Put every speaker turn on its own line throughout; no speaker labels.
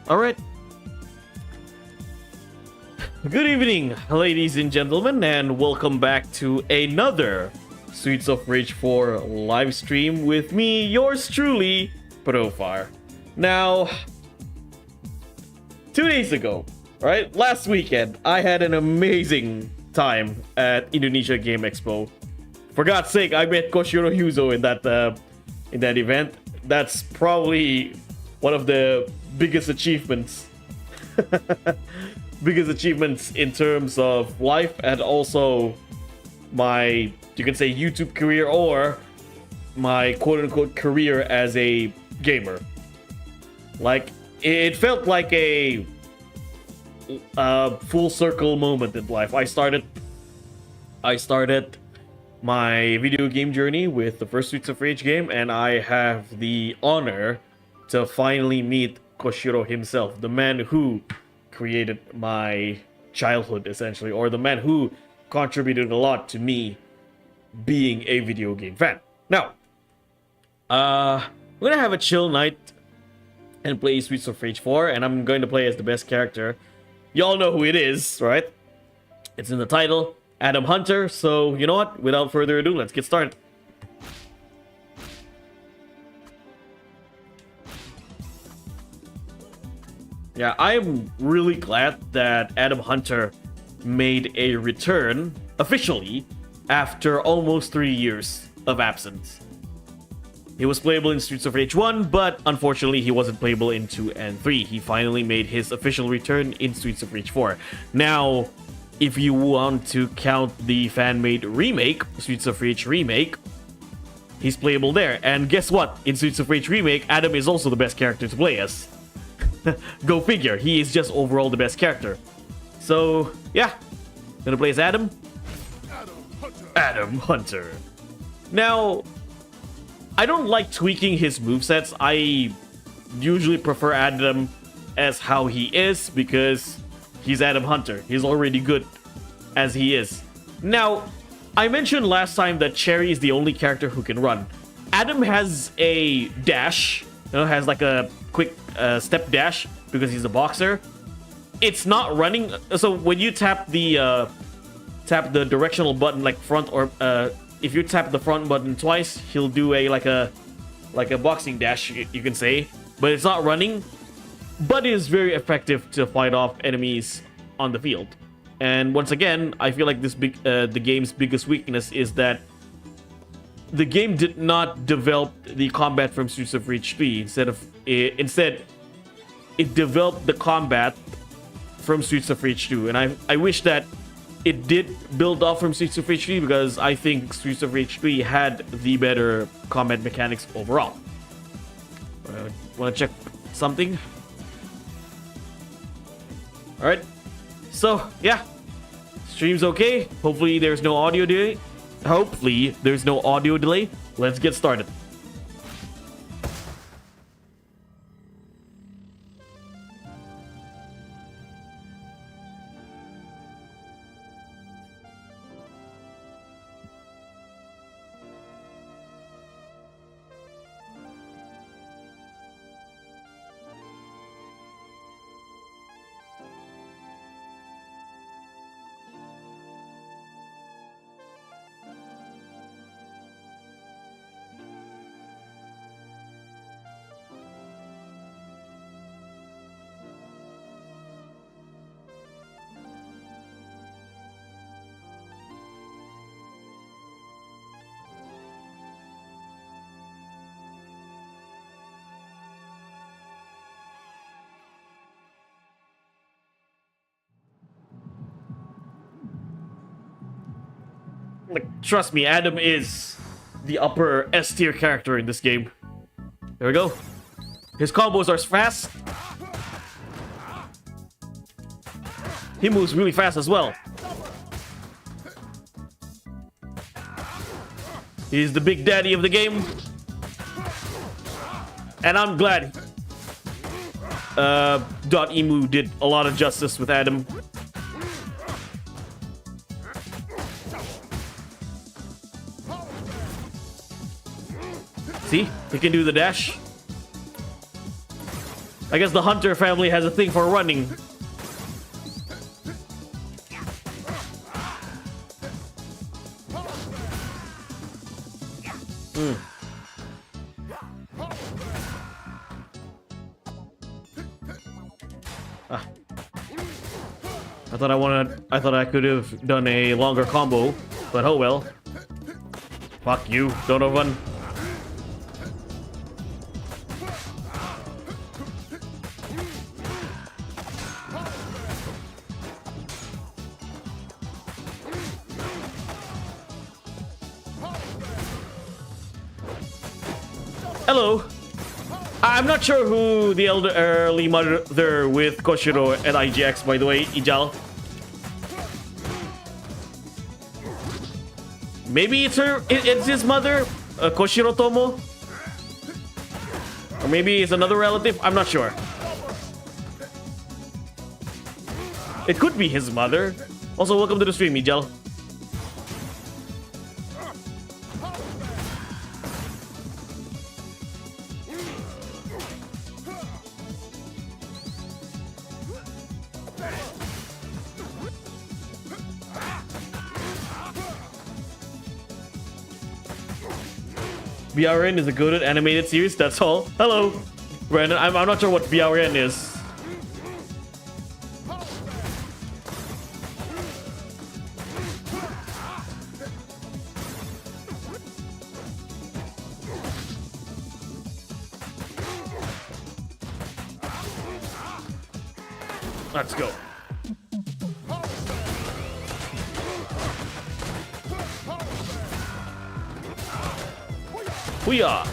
All right. Good evening, ladies and gentlemen, and welcome back to another Streets of Rage 4 live stream with me, yours truly, Profar. Now, 2 days ago, right, last weekend, I had an amazing time at Indonesia Game Expo. For God's sake, I met Koshiro Yuzo in that event. That's probably one of the biggest achievements in terms of life, and also my, you can say, YouTube career, or my quote-unquote career as a gamer. Like, it felt like a full circle moment in life. I started my video game journey with the first Streets of Rage game, and I have the honor to finally meet Koshiro himself, the man who created my childhood, essentially, or the man who contributed a lot to me being a video game fan. Now, we're gonna have a chill night and play Streets of Rage 4, and I'm going to play as the best character. Y'all know who it is, right? It's in the title, Adam Hunter. So, you know what? Without further ado, let's get started. Yeah, I am really glad that Adam Hunter made a return officially after almost 3 years of absence. He was playable in Streets of Rage 1, but unfortunately he wasn't playable in 2 and 3. He finally made his official return in Streets of Rage 4. Now, if you want to count the fan-made remake, Streets of Rage Remake, he's playable there. And guess what? In Streets of Rage Remake, Adam is also the best character to play as. Go figure, he is just overall the best character. So, yeah, gonna play as Adam. Adam Hunter. Now, I don't like tweaking his movesets. I usually prefer Adam as how he is, because he's Adam Hunter. He's already good as he is. Now, I mentioned last time that Cherry is the only character who can run. Adam has a dash, has like a quick step dash because he's a boxer. It's not running, so when you tap the directional button, like front, or if you tap the front button twice, he'll do like a boxing dash, you can say, but it's not running. But it is very effective to fight off enemies on the field. And once again, I feel like the game's biggest weakness is that the game did not develop the combat from Streets of Rage 3. Instead, it developed the combat from Streets of Rage 2. And I wish that it did build off from Streets of Rage 3, because I think Streets of Rage 3 had the better combat mechanics overall. Want to check something? Alright, so yeah, stream's okay. Hopefully there's no audio delay. Let's get started. Like, trust me, Adam is the upper S tier character in this game. There we go. His combos are fast. He moves really fast as well. He's the big daddy of the game. And I'm glad .emu did a lot of justice with Adam. See? He can do the dash. I guess the Hunter family has a thing for running. I thought I could have done a longer combo, but oh well. Fuck you, Donovan. Hello. I'm not sure who the elderly mother with Koshiro at IGX, by the way, Ijal. Maybe it's his mother, Koshiro Tomo. Or maybe it's another relative, I'm not sure. It could be his mother. Also, welcome to the stream, Ijal. BRN is a good animated series, that's all. Hello, Brandon. I'm not sure what BRN is. Let's go. Hoo-yah!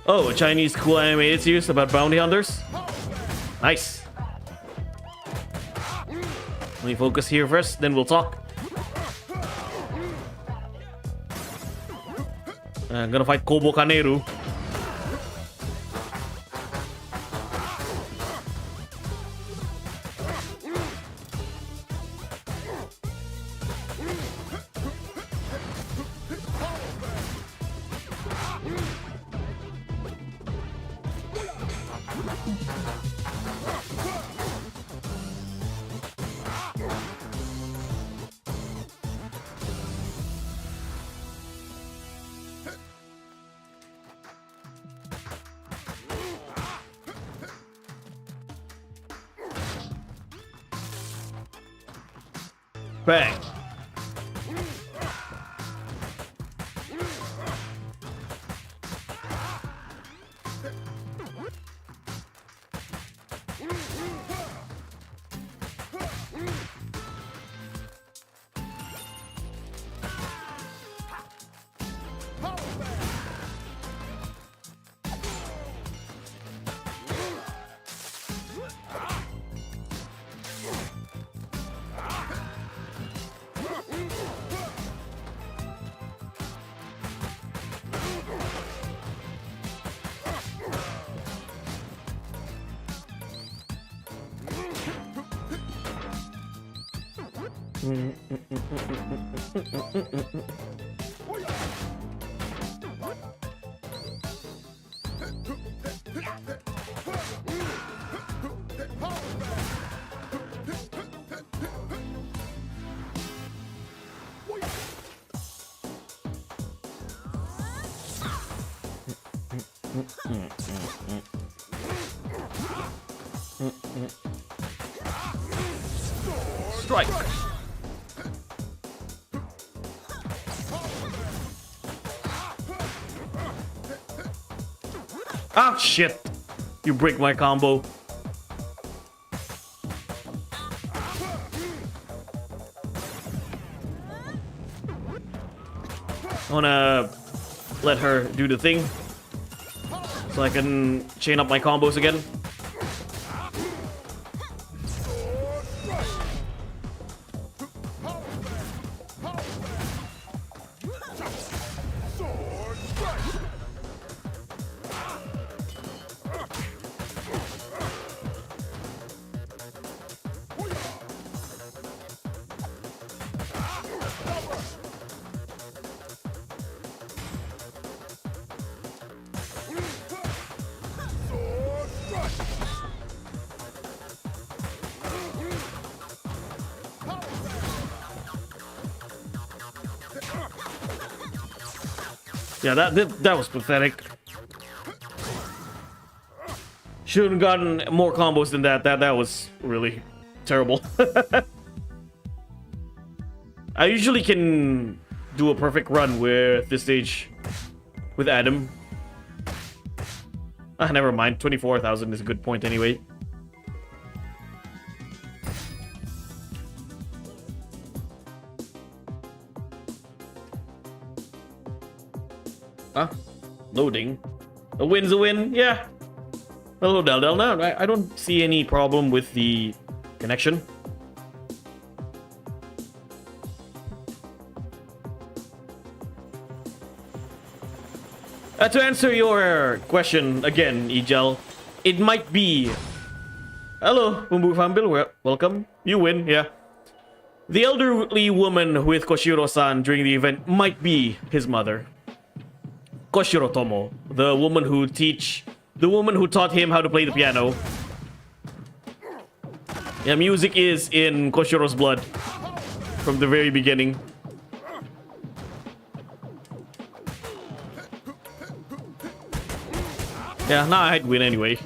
Oh, a Chinese cool animated series about bounty hunters? Nice. Let me focus here first, then we'll talk. I'm gonna fight Kobo Kaneru. Bang. Strike. Ah, shit. You break my combo. I wanna let her do the thing so I can chain up my combos again. Yeah, that was pathetic. Should have gotten more combos than that. That was really terrible. I usually can do a perfect run with this stage with Adam. Ah, never mind. 24,000 is a good point anyway. Huh? Loading. A win's a win. Yeah. Hello, Del. No, I don't see any problem with the connection. To answer your question again, Ijel, it might be... Hello, Bumbu Fambil, welcome. You win, yeah. The elderly woman with Koshiro-san during the event might be his mother. Koshiro Tomo, the woman who taught him how to play the piano. Yeah, music is in Koshiro's blood from the very beginning. Yeah, now I'd win anyway.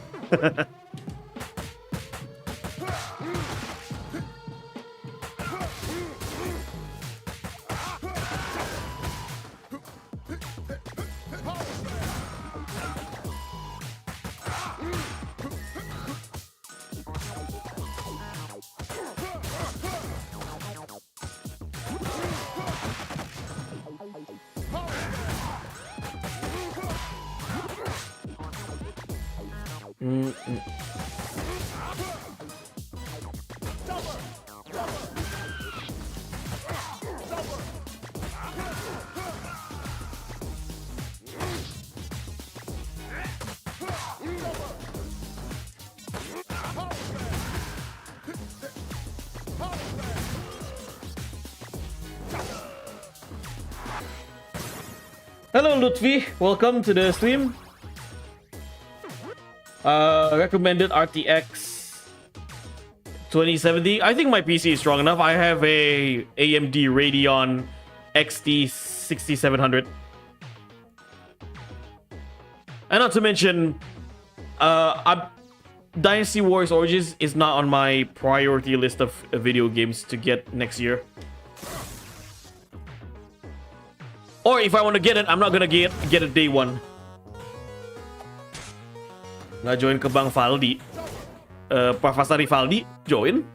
Hello Lutfi, welcome to the stream. Recommended RTX 2070. I think my PC is strong enough. I have a AMD Radeon XT 6700. And not to mention, Dynasty Warriors Origins is not on my priority list of video games to get next year. Or if I want to get it, I'm not gonna get it day one. Na-join ka bang Faldi? Profar Faldi? Join?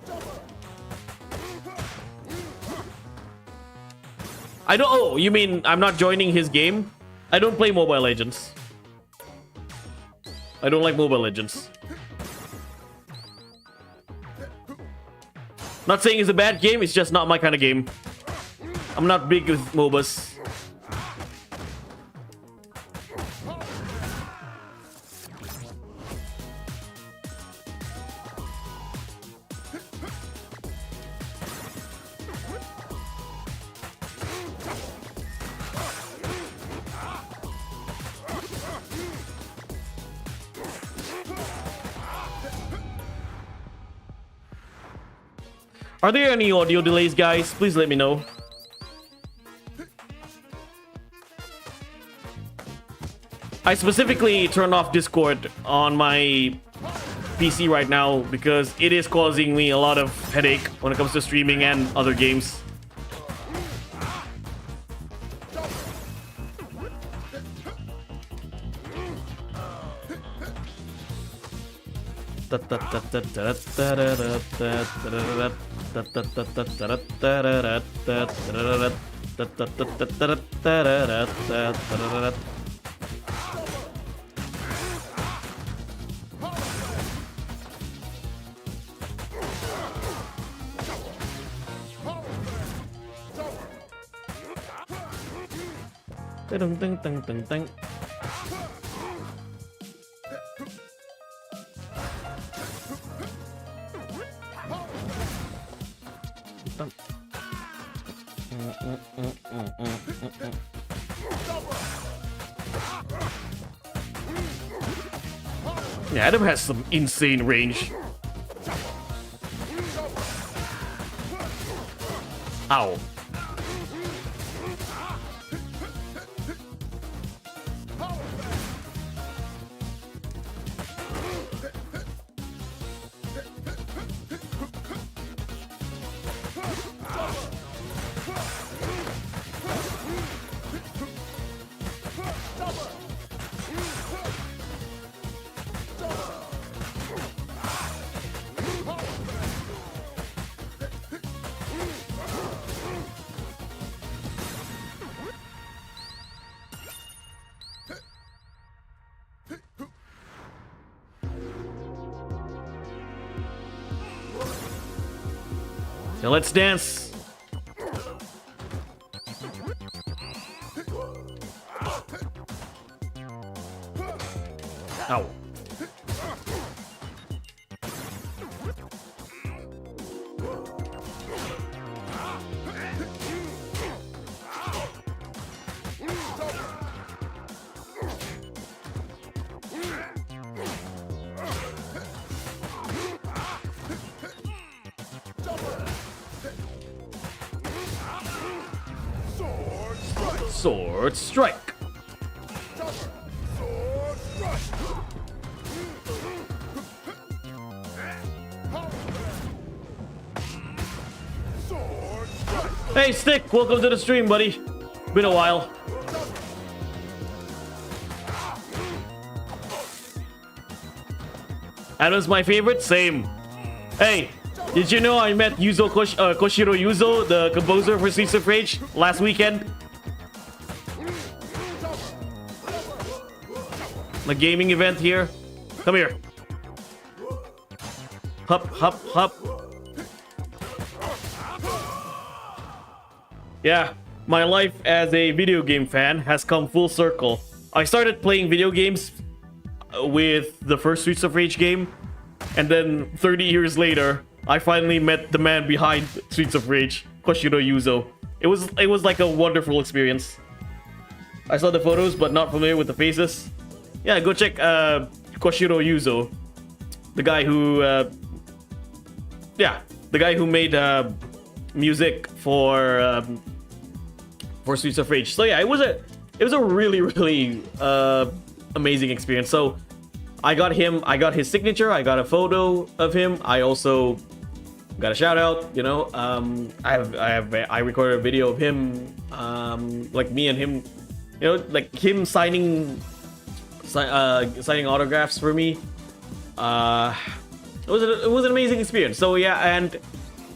I don't... Oh, you mean I'm not joining his game? I don't play Mobile Legends. I don't like Mobile Legends. Not saying it's a bad game, it's just not my kind of game. I'm not big with MOBAs. Are there any audio delays, guys? Please let me know. I specifically turned off Discord on my PC right now because it is causing me a lot of headache when it comes to streaming and other games. Yeah, Adam has some insane range. Ow. Now let's dance. Ow. Sword strike. Hey Stick, welcome to the stream, buddy. Been a while. Adam's my favorite? Same. Hey, did you know I met Koshiro Yuzo, the composer for Streets of Rage, last weekend? The gaming event here. Come here. Hup, hup, hup. Yeah, my life as a video game fan has come full circle. I started playing video games with the first Streets of Rage game, and then 30 years later, I finally met the man behind Streets of Rage, Koshiro Yuzo. It was like a wonderful experience. I saw the photos, but not familiar with the faces. Yeah, go check Koshiro Yuzo, the guy who, the guy who made music for Streets of Rage. So yeah, it was a really amazing experience. So I got his signature. I got a photo of him. I also got a shout out. You know, I recorded a video of him, like me and him. You know, like him signing autographs for me. It was an amazing experience. So yeah, and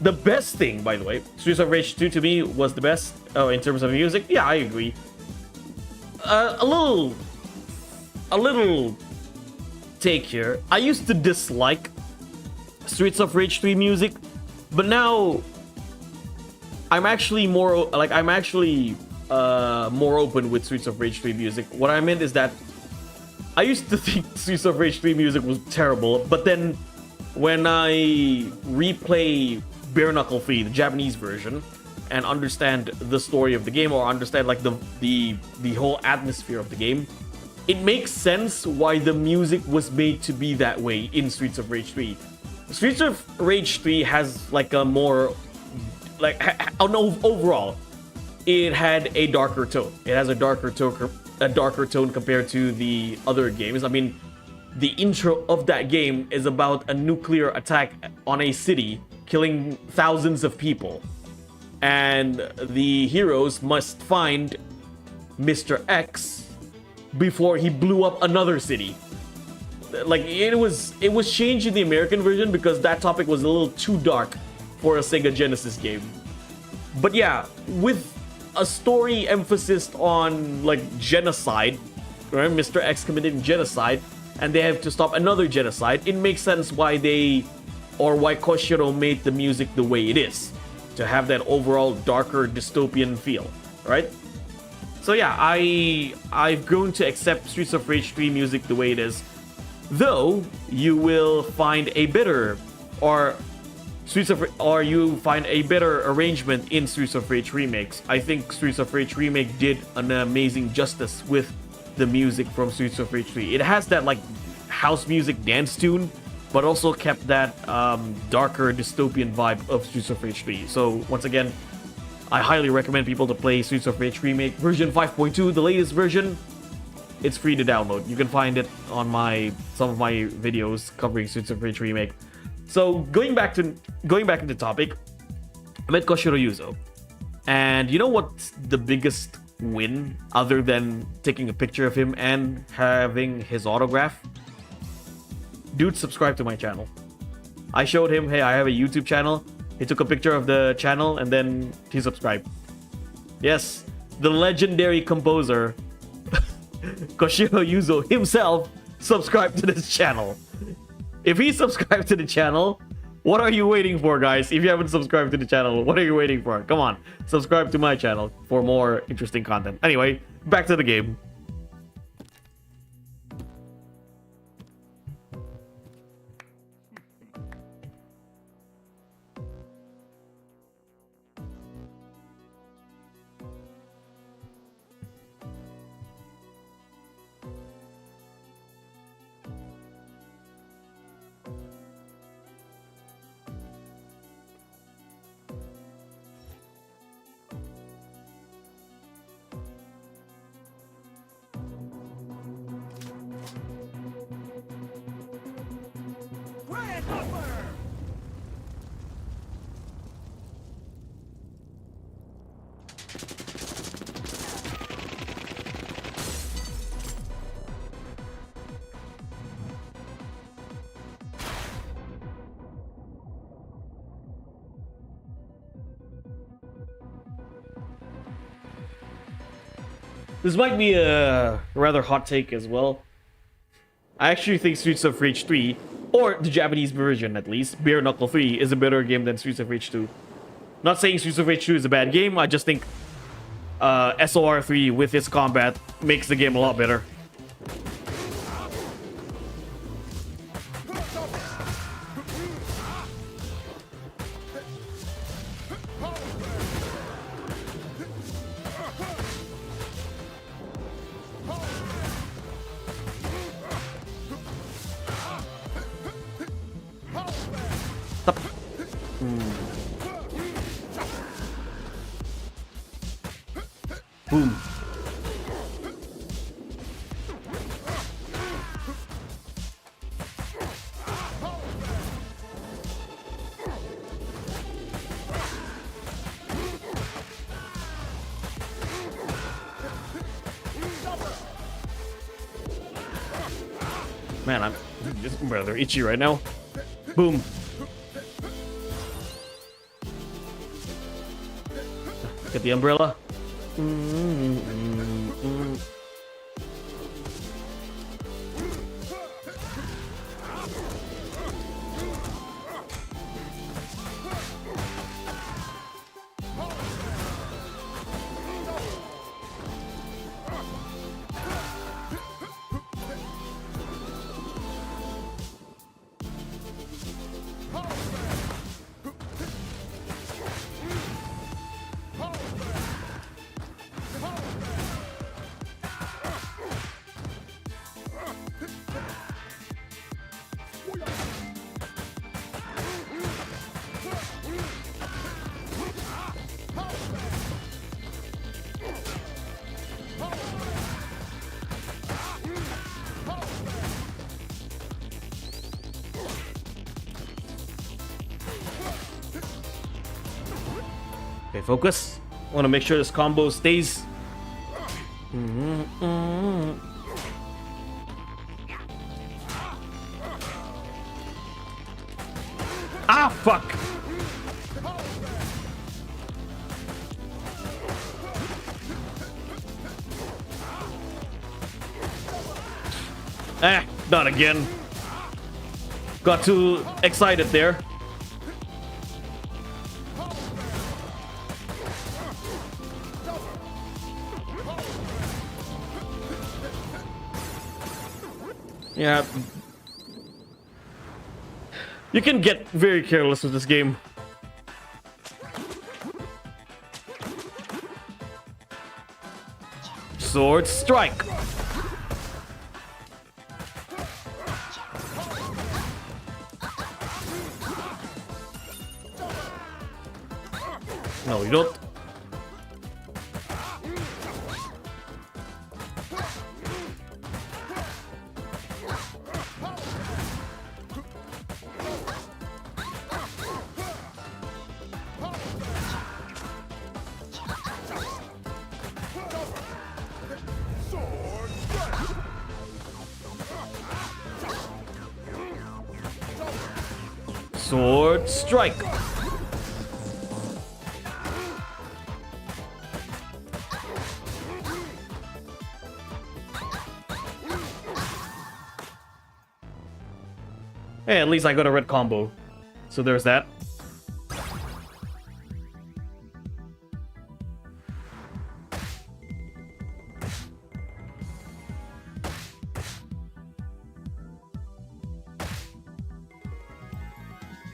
the best thing, by the way, Streets of Rage 2 to me was the best in terms of music. Yeah, I agree. A little take here. I used to dislike Streets of Rage 3 music, but now I'm actually more more open with Streets of Rage 3 music. What I meant is that I used to think Streets of Rage 3 music was terrible, but then when I replay Bare Knuckle 3, the Japanese version, and understand the story of the game, or understand like the whole atmosphere of the game, it makes sense why the music was made to be that way in Streets of Rage 3. Streets of Rage 3 has like a more overall, it had a darker tone. It has a darker tone compared to the other games. I mean, the intro of that game is about a nuclear attack on a city, killing thousands of people. And the heroes must find Mr. X before he blew up another city. Like, it was changed in the American version because that topic was a little too dark for a Sega Genesis game. But yeah, with a story emphasis on like genocide, right? Mr. X committed genocide and they have to stop another genocide. It makes sense why why Koshiro made the music the way it is, to have that overall darker dystopian feel, right? So yeah, I've grown to accept Streets of Rage 3 music the way it is, though you will find a better you find a better arrangement in Streets of Rage remakes. I think Streets of Rage remake did an amazing justice with the music from Streets of Rage 3. It has that like house music dance tune, but also kept that darker dystopian vibe of Streets of Rage 3. So once again, I highly recommend people to play Streets of Rage remake version 5.2, the latest version. It's free to download. You can find it on some of my videos covering Streets of Rage remake. So going back to the topic, I met Koshiro Yuzo, and you know what's the biggest win other than taking a picture of him and having his autograph? Dude subscribed to my channel. I showed him, hey, I have a YouTube channel. He took a picture of the channel and then he subscribed. Yes, the legendary composer Koshiro Yuzo himself subscribed to this channel. If he subscribed to the channel, What are you waiting for, guys? If you haven't subscribed to the channel, what are you waiting for? Come on, subscribe to my channel for more interesting content. Anyway, back to the game. This might be a rather hot take as well. I actually think Streets of Rage 3, or the Japanese version at least, Bare Knuckle 3, is a better game than Streets of Rage 2. Not saying Streets of Rage 2 is a bad game, I just think SOR 3 with its combat makes the game a lot better. Boom. Man, I'm just rather itchy right now. Boom. Get the umbrella. Okay, focus. I want to make sure this combo stays. Ah, fuck. Not again. Got too excited there. Yeah. You can get very careless with this game. Sword strike. No, you don't. Sword strike. Hey, at least I got a red combo. So there's that.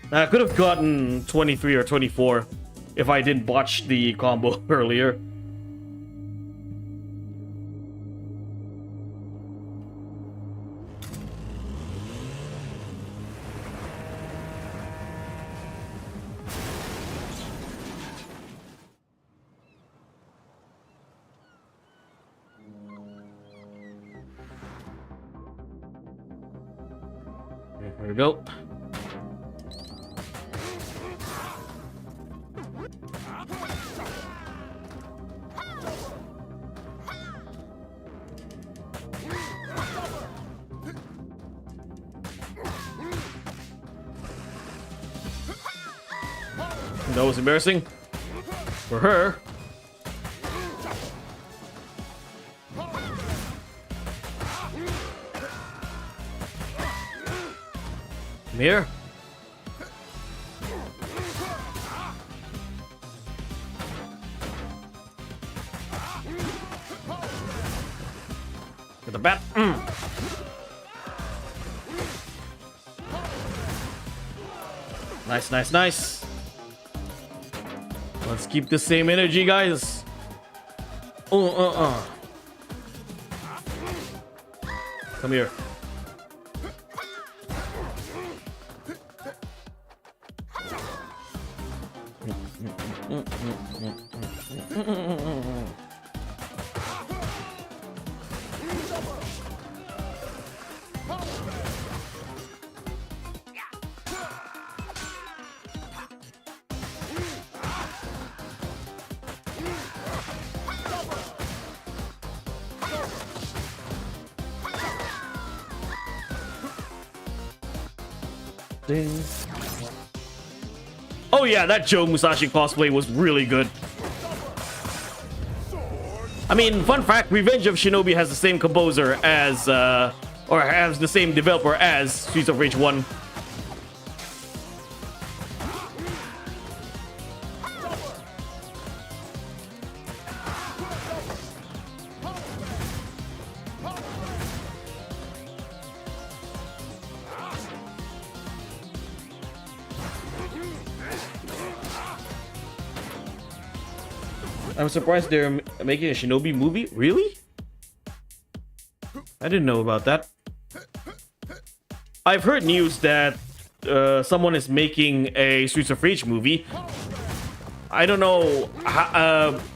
I could have gotten 23 or 24 if I didn't botch the combo earlier. There we go. That was embarrassing for her. Come here. Get the bat. Nice, nice, nice. Let's keep the same energy, guys. Come here. Ding. Oh yeah, that Joe Musashi cosplay was really good. I mean, fun fact, Revenge of Shinobi has the same composer as, or has the same developer as Streets of Rage 1. I'm surprised they're making a Shinobi movie. Really? I didn't know about that. I've heard news that someone is making a Streets of Rage movie. I don't know,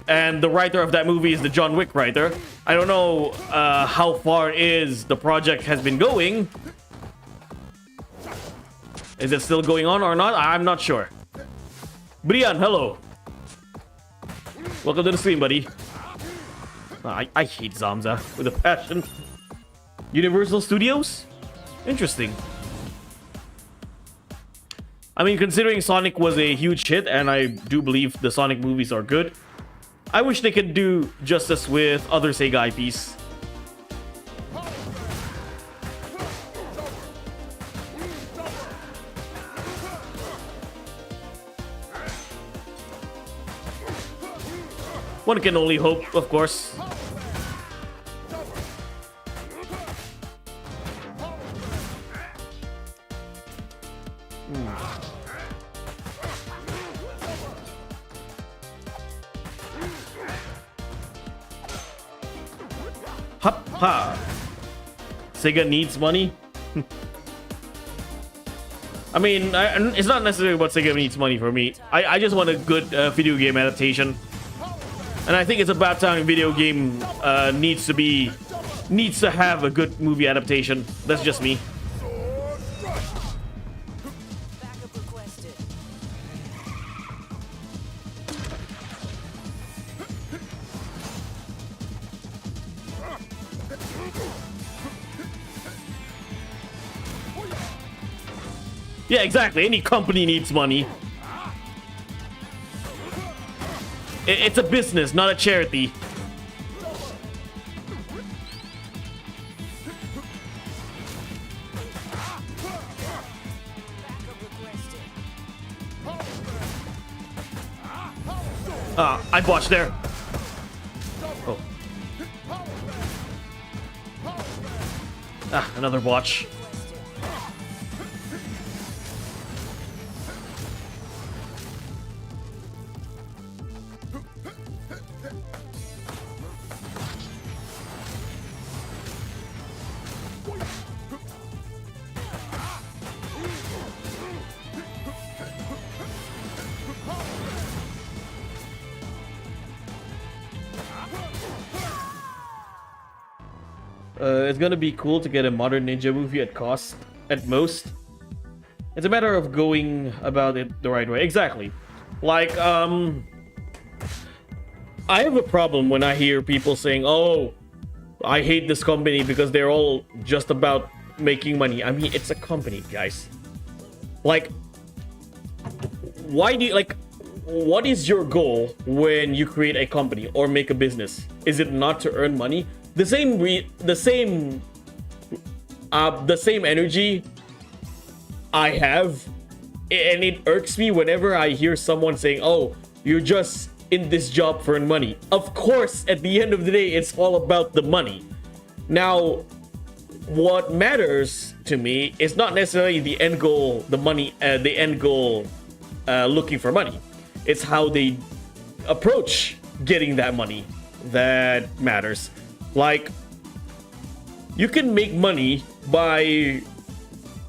and the writer of that movie is the John Wick writer. I don't know how far is the project has been going. Is it still going on or not? I'm not sure. Brian, hello. Welcome to the stream, buddy. I hate Zamza with a passion. Universal Studios? Interesting. I mean, considering Sonic was a huge hit, and I do believe the Sonic movies are good, I wish they could do justice with other Sega IPs. One can only hope, of course. Hup ha! Sega needs money. I mean, it's not necessarily about Sega needs money for me. I just want a good video game adaptation. And I think it's about time video game needs to have a good movie adaptation. That's just me. Yeah, exactly. Any company needs money. It's a business, not a charity. I botched there. Oh. Another botch. It's gonna be cool to get a modern ninja movie at cost, at most. It's a matter of going about it the right way. Exactly. Like, I have a problem when I hear people saying, oh, I hate this company because they're all just about making money. I mean, it's a company, guys. Like, why do you, like, what is your goal when you create a company or make a business? Is it not to earn money? The same energy I have, and it irks me whenever I hear someone saying, oh, you're just in this job for money. Of course, at the end of the day, it's all about the money. Now, what matters to me is not necessarily the end goal, the money, the end goal, looking for money. It's how they approach getting that money that matters. Like, you can make money by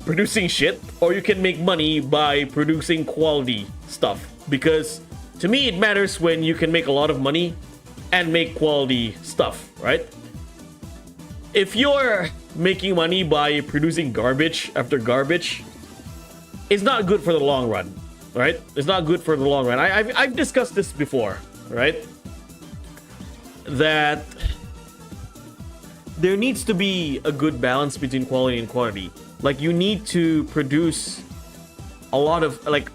producing shit, or you can make money by producing quality stuff. Because to me, it matters when you can make a lot of money and make quality stuff, right? If you're making money by producing garbage after garbage, it's not good for the long run, right? It's not good for the long run. I've discussed this before, right? That there needs to be a good balance between quality and quantity. Like, you need to produce a lot of, like,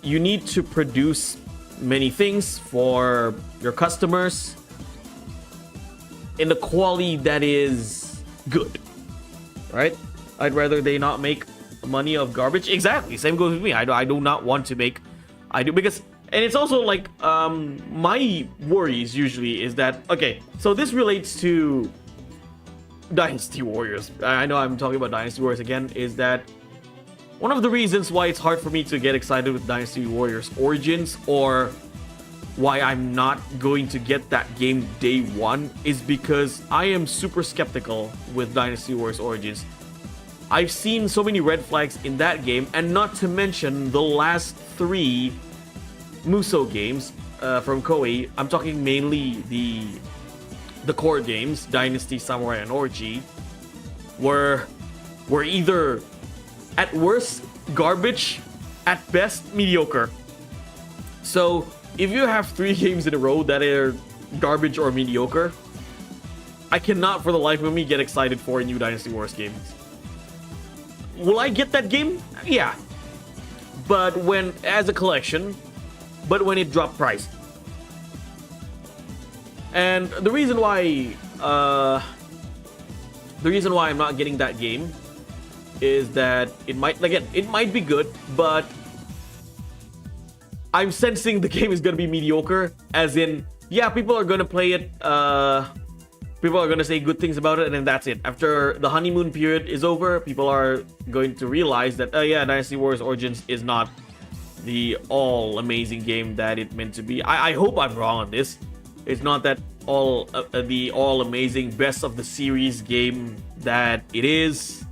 you need to produce many things for your customers in the quality that is good, right? I'd rather they not make money of garbage. Exactly, same goes with me. I do not want to make, because, and it's also like, my worries usually is that, okay, so this relates to Dynasty Warriors. I know I'm talking about Dynasty Warriors again, is that one of the reasons why it's hard for me to get excited with Dynasty Warriors Origins, or why I'm not going to get that game day one, is because I am super skeptical with Dynasty Warriors Origins. I've seen so many red flags in that game, and not to mention the last 3 Muso games from Koei. I'm talking mainly the core games, Dynasty, Samurai, and Orgy, were either at worst garbage, at best mediocre. So if you have 3 games in a row that are garbage or mediocre, I cannot for the life of me get excited for a new Dynasty Wars game. Will I get that game? Yeah. But when, as a collection, but when it dropped price. And the reason why I'm not getting that game is that it might be good, but I'm sensing the game is gonna be mediocre. As in, yeah, people are gonna play it, people are gonna say good things about it, and then that's it. After the honeymoon period is over, people are going to realize that, yeah, Dynasty Warriors Origins is not the all amazing game that it meant to be. I hope I'm wrong on this. It's not that the all amazing best of the series game that it is,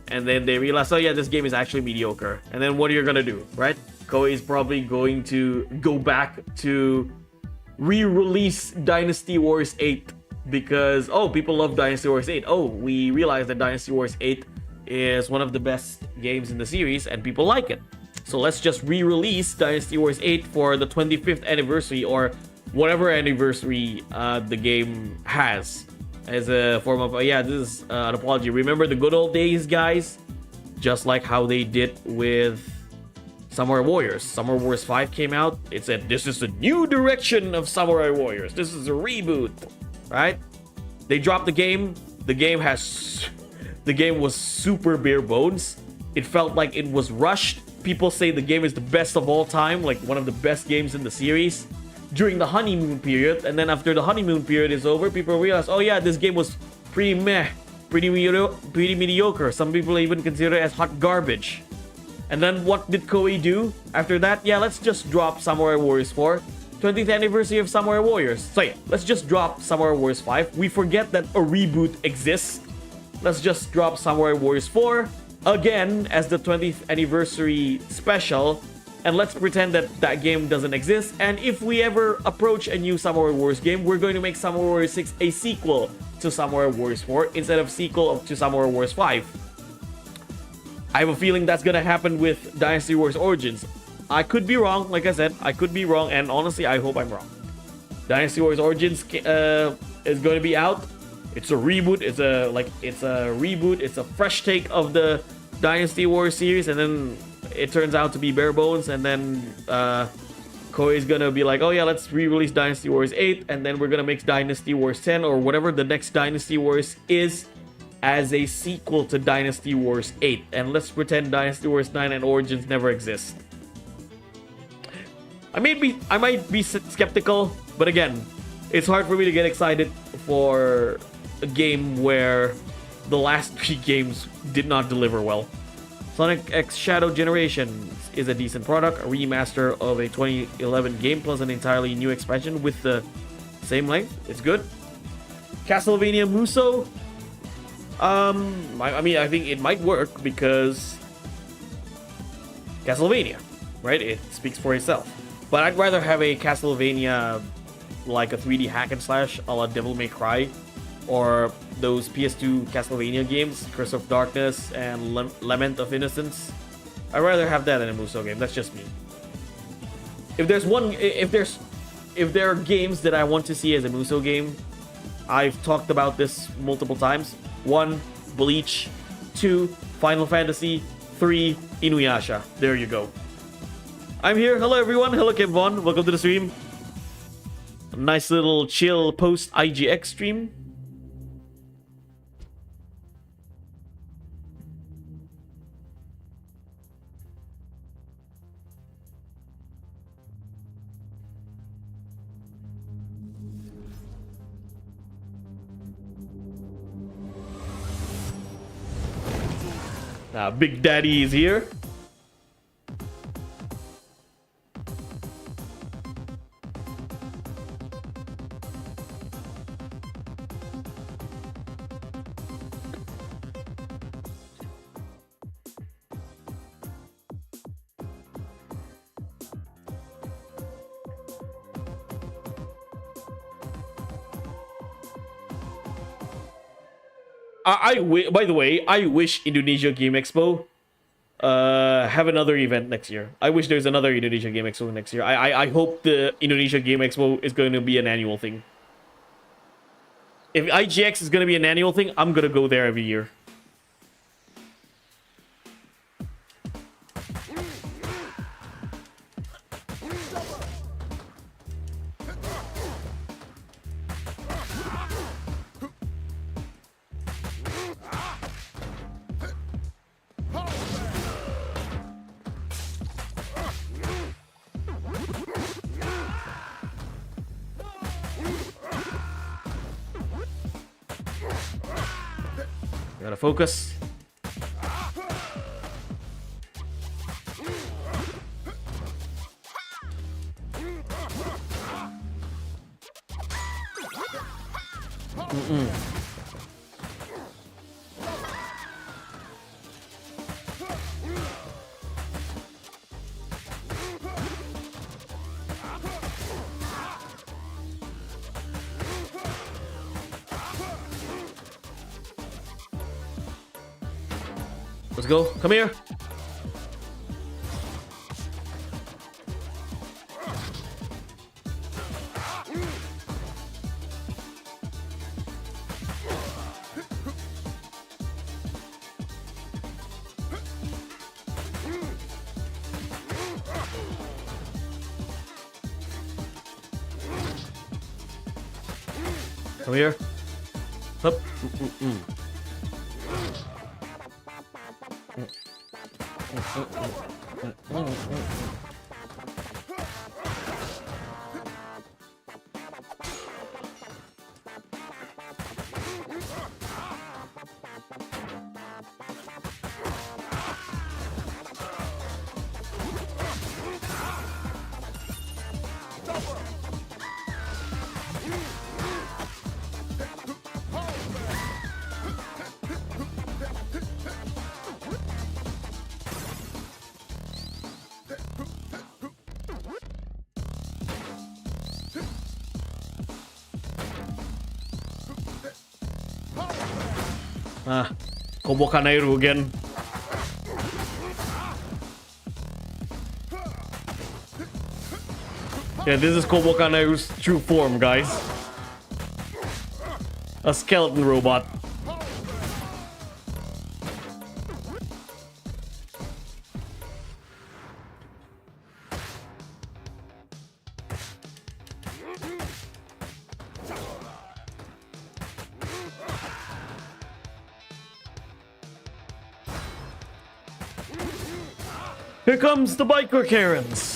and then they realize, oh yeah, this game is actually mediocre. And then what are you gonna do, right? Koei is probably going to go back to re-release Dynasty Warriors 8 because, oh, people love Dynasty Warriors 8. Oh, we realize that Dynasty Warriors 8 is one of the best games in the series and people like it. So let's just re-release Dynasty Warriors 8 for the 25th anniversary or whatever anniversary the game has, as a form of, yeah, this is an apology. Remember the good old days, guys? Just like how they did with Samurai Warriors. Samurai Warriors 5 came out. It said, this is a new direction of Samurai Warriors. This is a reboot, right? They dropped the game. The game was super bare bones. It felt like it was rushed. People say the game is the best of all time, like one of the best games in the series. during the honeymoon period, and then after the honeymoon period is over, people realize, oh yeah, this game was pretty meh, pretty mediocre. Some people even consider it as hot garbage. And then what did Koei do after that? Yeah, let's just drop Samurai Warriors 4. 20th anniversary of Samurai Warriors. So yeah, let's just drop Samurai Warriors 5. We forget that a reboot exists. Let's just drop Samurai Warriors 4 again as the 20th anniversary special. And let's pretend that that game doesn't exist. And if we ever approach a new Samurai Warriors game, we're going to make Samurai Warriors 6 a sequel to Samurai Warriors 4 instead of sequel to Samurai Warriors 5. I have a feeling that's gonna happen with Dynasty Warriors Origins. I could be wrong, like I said, I could be wrong, and honestly, I hope I'm wrong. Dynasty Warriors Origins is going to be out. It's a reboot. It's a reboot. It's a fresh take of the Dynasty Warriors series, and then it turns out to be bare bones. And then Koei is gonna be like, oh yeah, let's re-release Dynasty Warriors 8, and then we're gonna make Dynasty Warriors 10 or whatever the next Dynasty Warriors is as a sequel to Dynasty Wars 8. And let's pretend Dynasty Wars 9 and Origins never exist. I might be skeptical, but again, it's hard for me to get excited for a game where the last 3 games did not deliver well. Sonic X Shadow Generation is a decent product, a remaster of a 2011 game plus an entirely new expansion with the same length. It's good. Castlevania Muso. I think it might work because Castlevania, right? It speaks for itself. But I'd rather have a Castlevania like a 3D hack and slash a la Devil May Cry, or those PS2 Castlevania games, Curse of Darkness and Lament of Innocence. I'd rather have that than a Muso game. That's just me. If there are games that I want to see as a Muso game, I've talked about this multiple times. 1, Bleach. 2, Final Fantasy. 3, Inuyasha. There you go. I'm here. Hello everyone. Hello Kim Von. Welcome to the stream. A nice little chill post IGX stream. Big Daddy is here. By the way, I wish Indonesia Game Expo have another event next year. I wish there's another Indonesia Game Expo next year. I hope the Indonesia Game Expo is going to be an annual thing. If IGX is going to be an annual thing, I'm going to go there every year. Gotta focus. Let's go. Come here. Come here. Up. Kobokanairu again. Yeah, this is Kobokanairu's true form, guys. A skeleton robot. Here comes the biker Karens.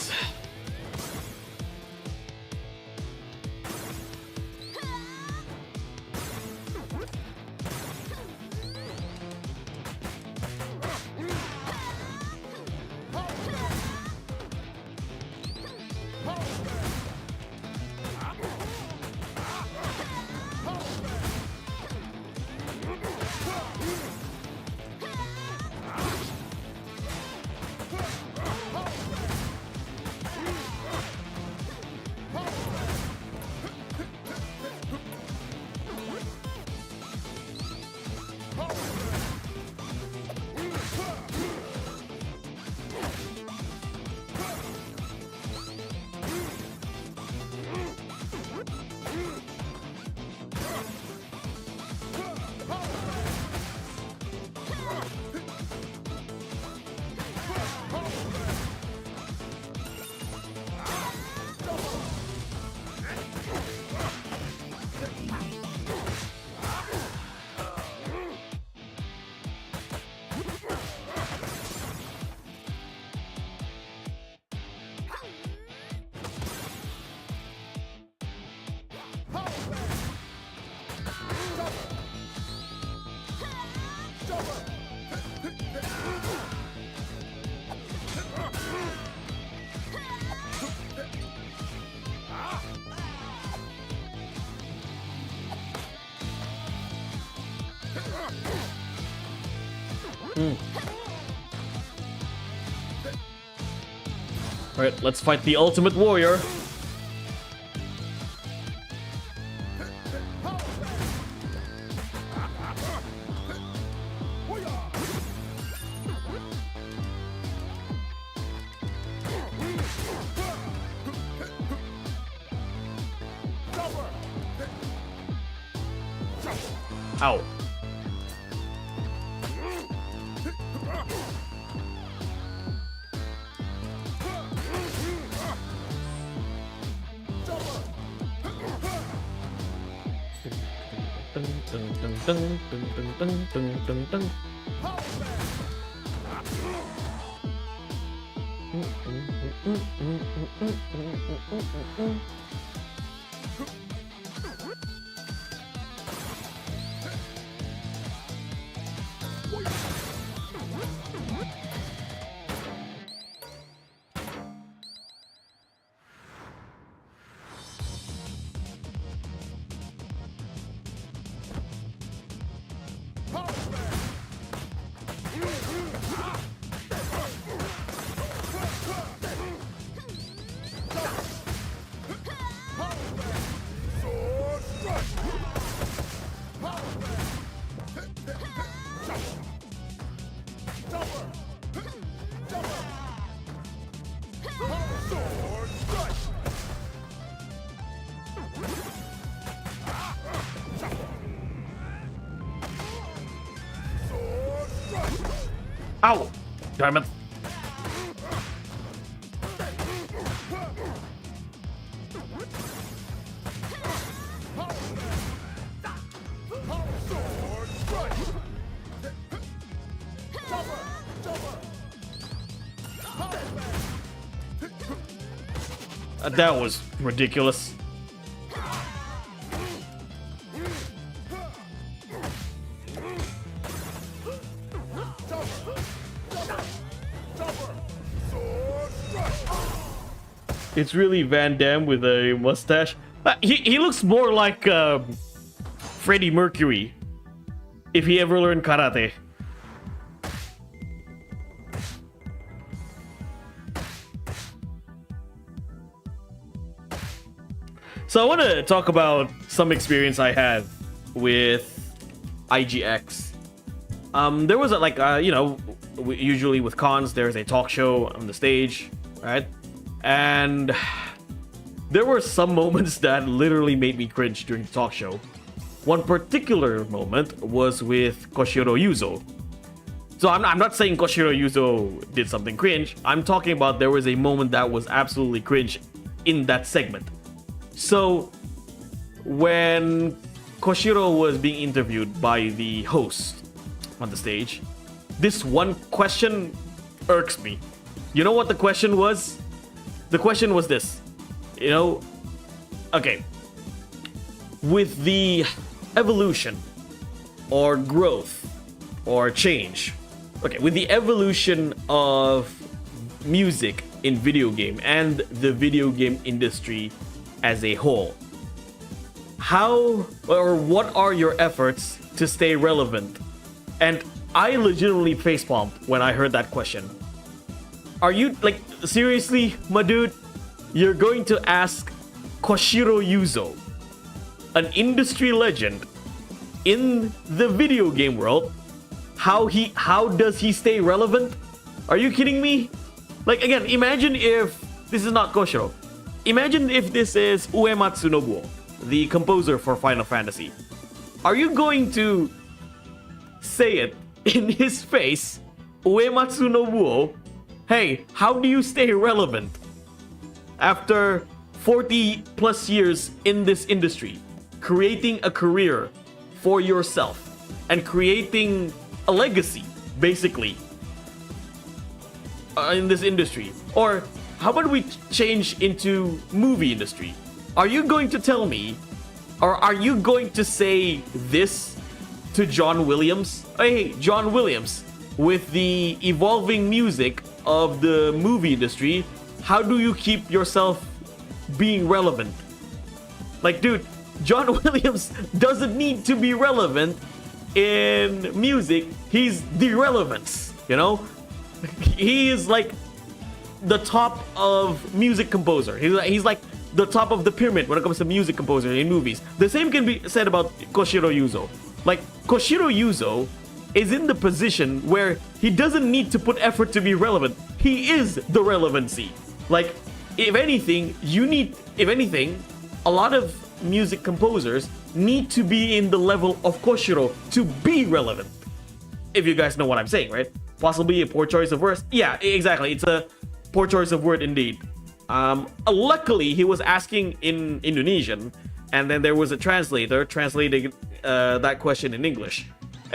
Alright, let's fight the ultimate warrior. Ow. Ow! Damn it. That was ridiculous. It's really Van Damme with a mustache. He looks more like Freddie Mercury if he ever learned karate. So I want to talk about some experience I had with IGX. There was usually with cons, there's a talk show on the stage, right? And there were some moments that literally made me cringe during the talk show. One particular moment was with Koshiro Yuzo. So I'm not saying Koshiro Yuzo did something cringe. I'm talking about there was a moment that was absolutely cringe in that segment. So when Koshiro was being interviewed by the host on the stage, this one question irks me. You know what the question was? The question was this. Okay. With the evolution or growth or change, with the evolution of music in video game and the video game industry as a whole, how or what are your efforts to stay relevant? And I legitimately facepalmed when I heard that question. Are you, seriously, my dude? You're going to ask Koshiro Yuzo, an industry legend in the video game world, how does he stay relevant? Are you kidding me? Again, imagine if this is not Koshiro. Imagine if this is Uematsu Nobuo, the composer for Final Fantasy. Are you going to say it in his face, Uematsu Nobuo, hey, how do you stay relevant after 40 plus years in this industry, creating a career for yourself and creating a legacy, basically, in this industry? Or how about we change into movie industry? Are you going to tell me, or are you going to say this to John Williams? Hey, John Williams, with the evolving music of the movie industry, how do you keep yourself being relevant? Dude, John Williams doesn't need to be relevant in music. He's the relevance, He is the top of music composer. He's the top of the pyramid when it comes to music composer in movies. The same can be said about Koshiro Yuzo. Koshiro Yuzo is in the position where he doesn't need to put effort to be relevant. He is the relevancy. If anything, a lot of music composers need to be in the level of Koshiro to be relevant. If you guys know what I'm saying, right? Possibly a poor choice of words. Yeah, exactly. It's a poor choice of word indeed. Luckily, he was asking in Indonesian, and then there was a translator translating that question in English.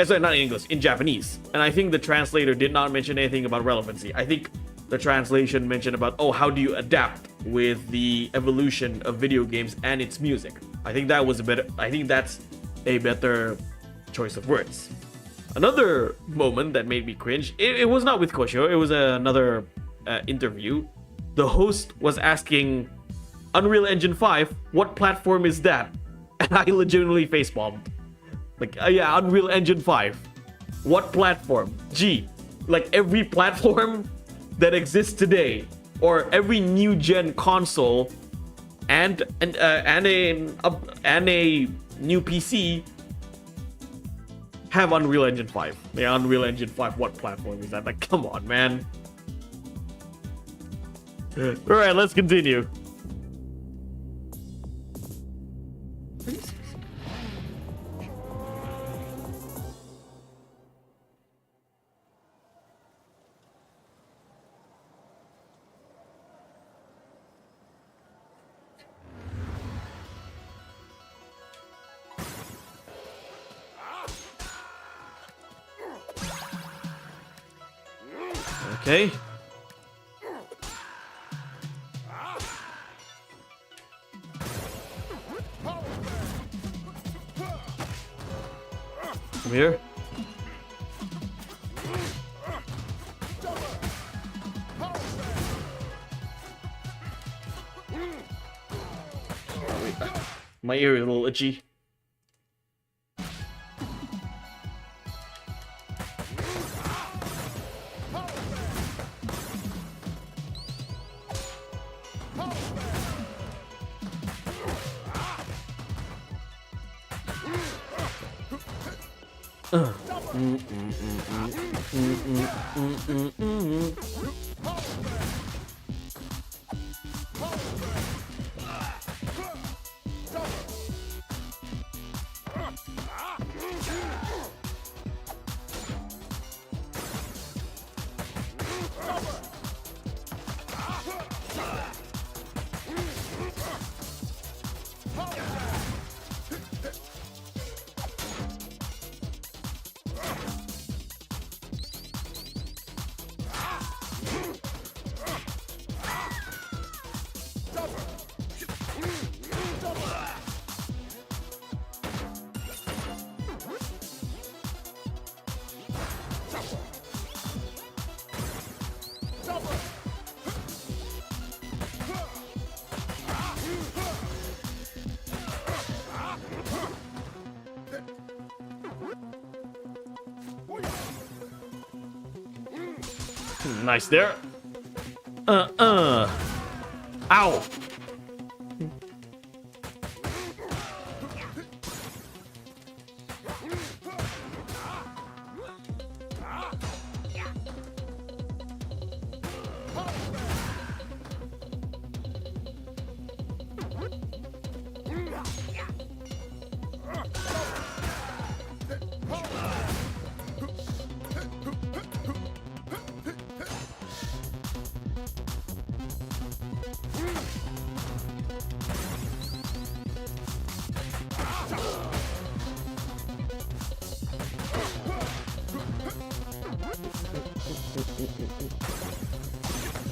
Sorry, not in English, in Japanese. And I think the translator did not mention anything about relevancy. I think the translation mentioned about, how do you adapt with the evolution of video games and its music? I think that's a better choice of words. Another moment that made me cringe, it was not with Koshiro, it was another interview. The host was asking Unreal Engine 5, what platform is that? And I legitimately facepalmed. Yeah, Unreal Engine 5. What platform? Gee, every platform that exists today, or every new gen console and a new PC have Unreal Engine 5. Yeah, Unreal Engine 5, what platform is that? Come on, man. Alright, let's continue. Okay. Come here. My ear is a little itchy. Nice there. Ow.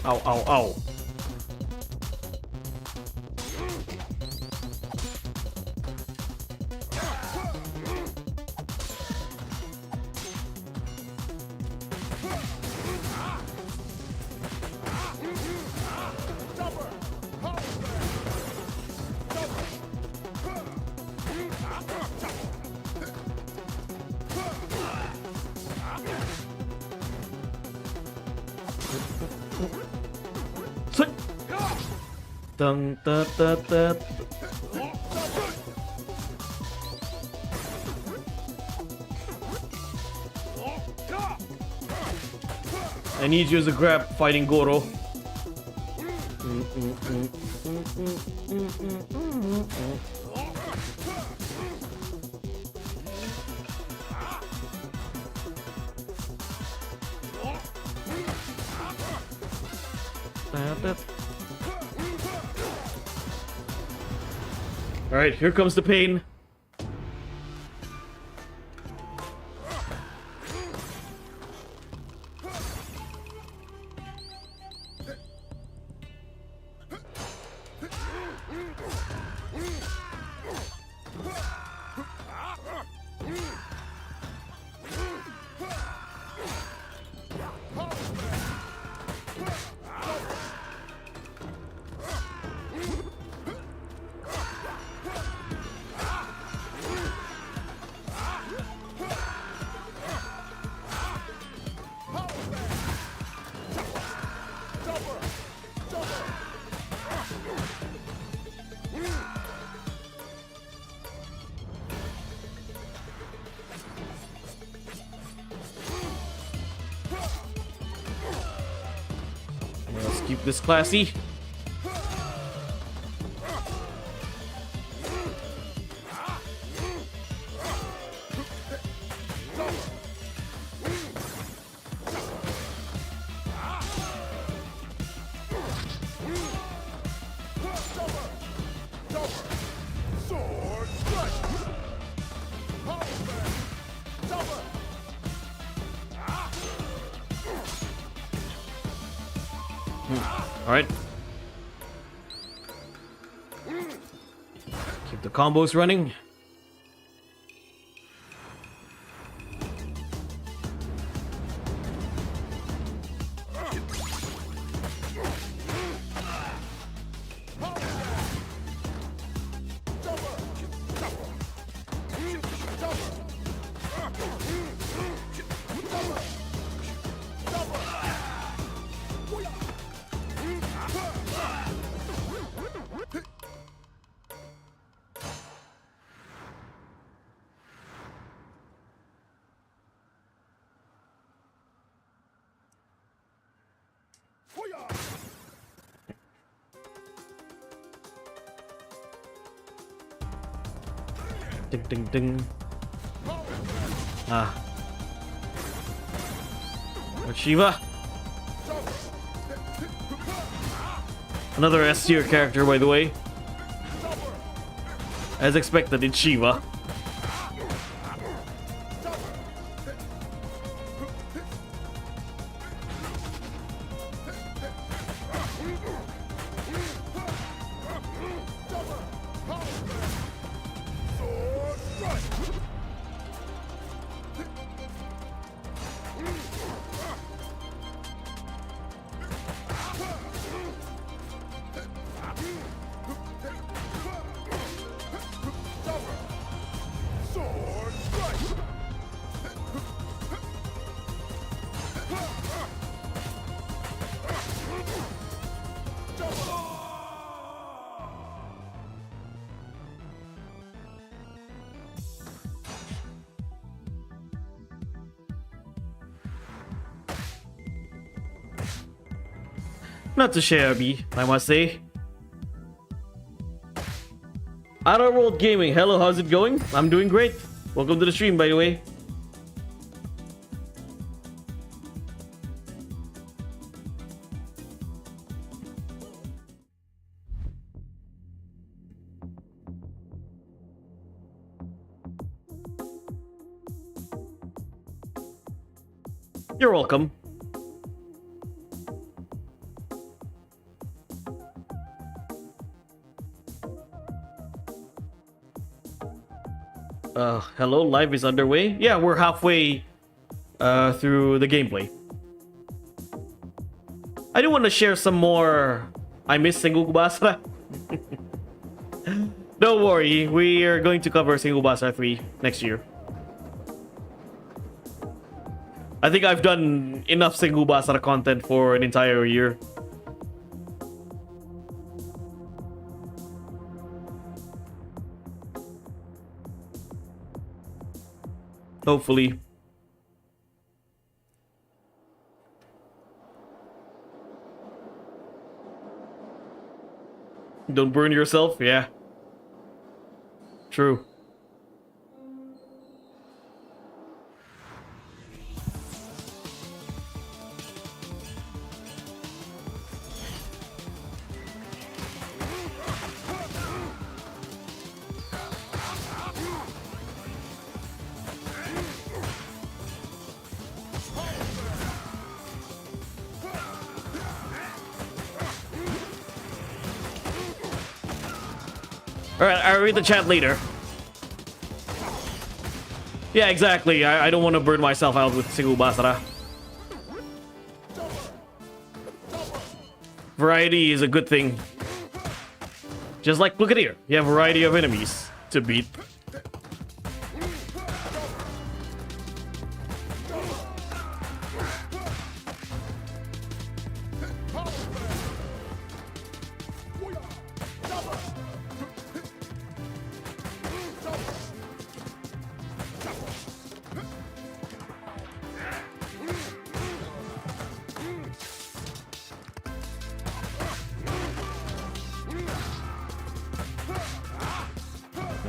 Ow, ow, ow. Dun, da, da, da. I need you as a grab fighting Goro. All right, here comes the pain. Let's keep this classy. All right. Keep the combos running. Ding, ding, ding. Ah. Shiva. Another S tier character, by the way. As expected, it's Shiva. Not too shabby, I must say. Outer World Gaming, hello, how's it going? I'm doing great. Welcome to the stream, by the way. You're welcome. Hello, live is underway. Yeah, we're halfway through the gameplay. I do want to share some more. I miss Sengoku Basara. Don't worry, we are going to cover Sengoku Basara 3 next year. I think I've done enough Sengoku Basara content for an entire year. Hopefully. Don't burn yourself, yeah. True. Alright, I'll read the chat later. Yeah, exactly. I don't want to burn myself out with Sengoku Basara. Variety is a good thing. Just like, look at here. You have a variety of enemies to beat.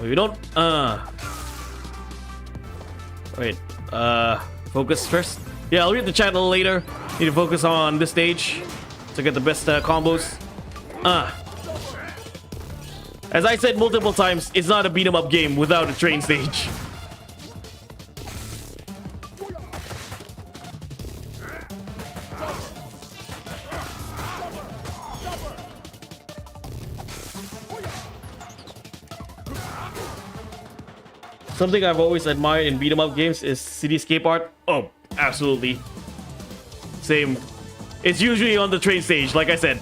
You don't wait, focus first. Yeah, I'll read the chat a little later. Need to focus on this stage to get the best combos. As I said multiple times, it's not a beat 'em up game without a train stage. Something I've always admired in beat 'em up games is cityscape art. Oh, absolutely. Same. It's usually on the train stage, like I said.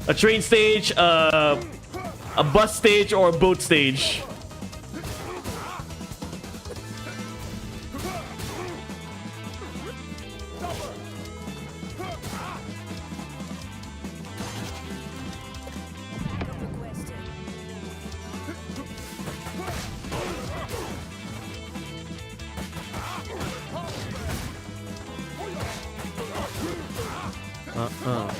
A train stage, a bus stage, or a boat stage. Uh-uh.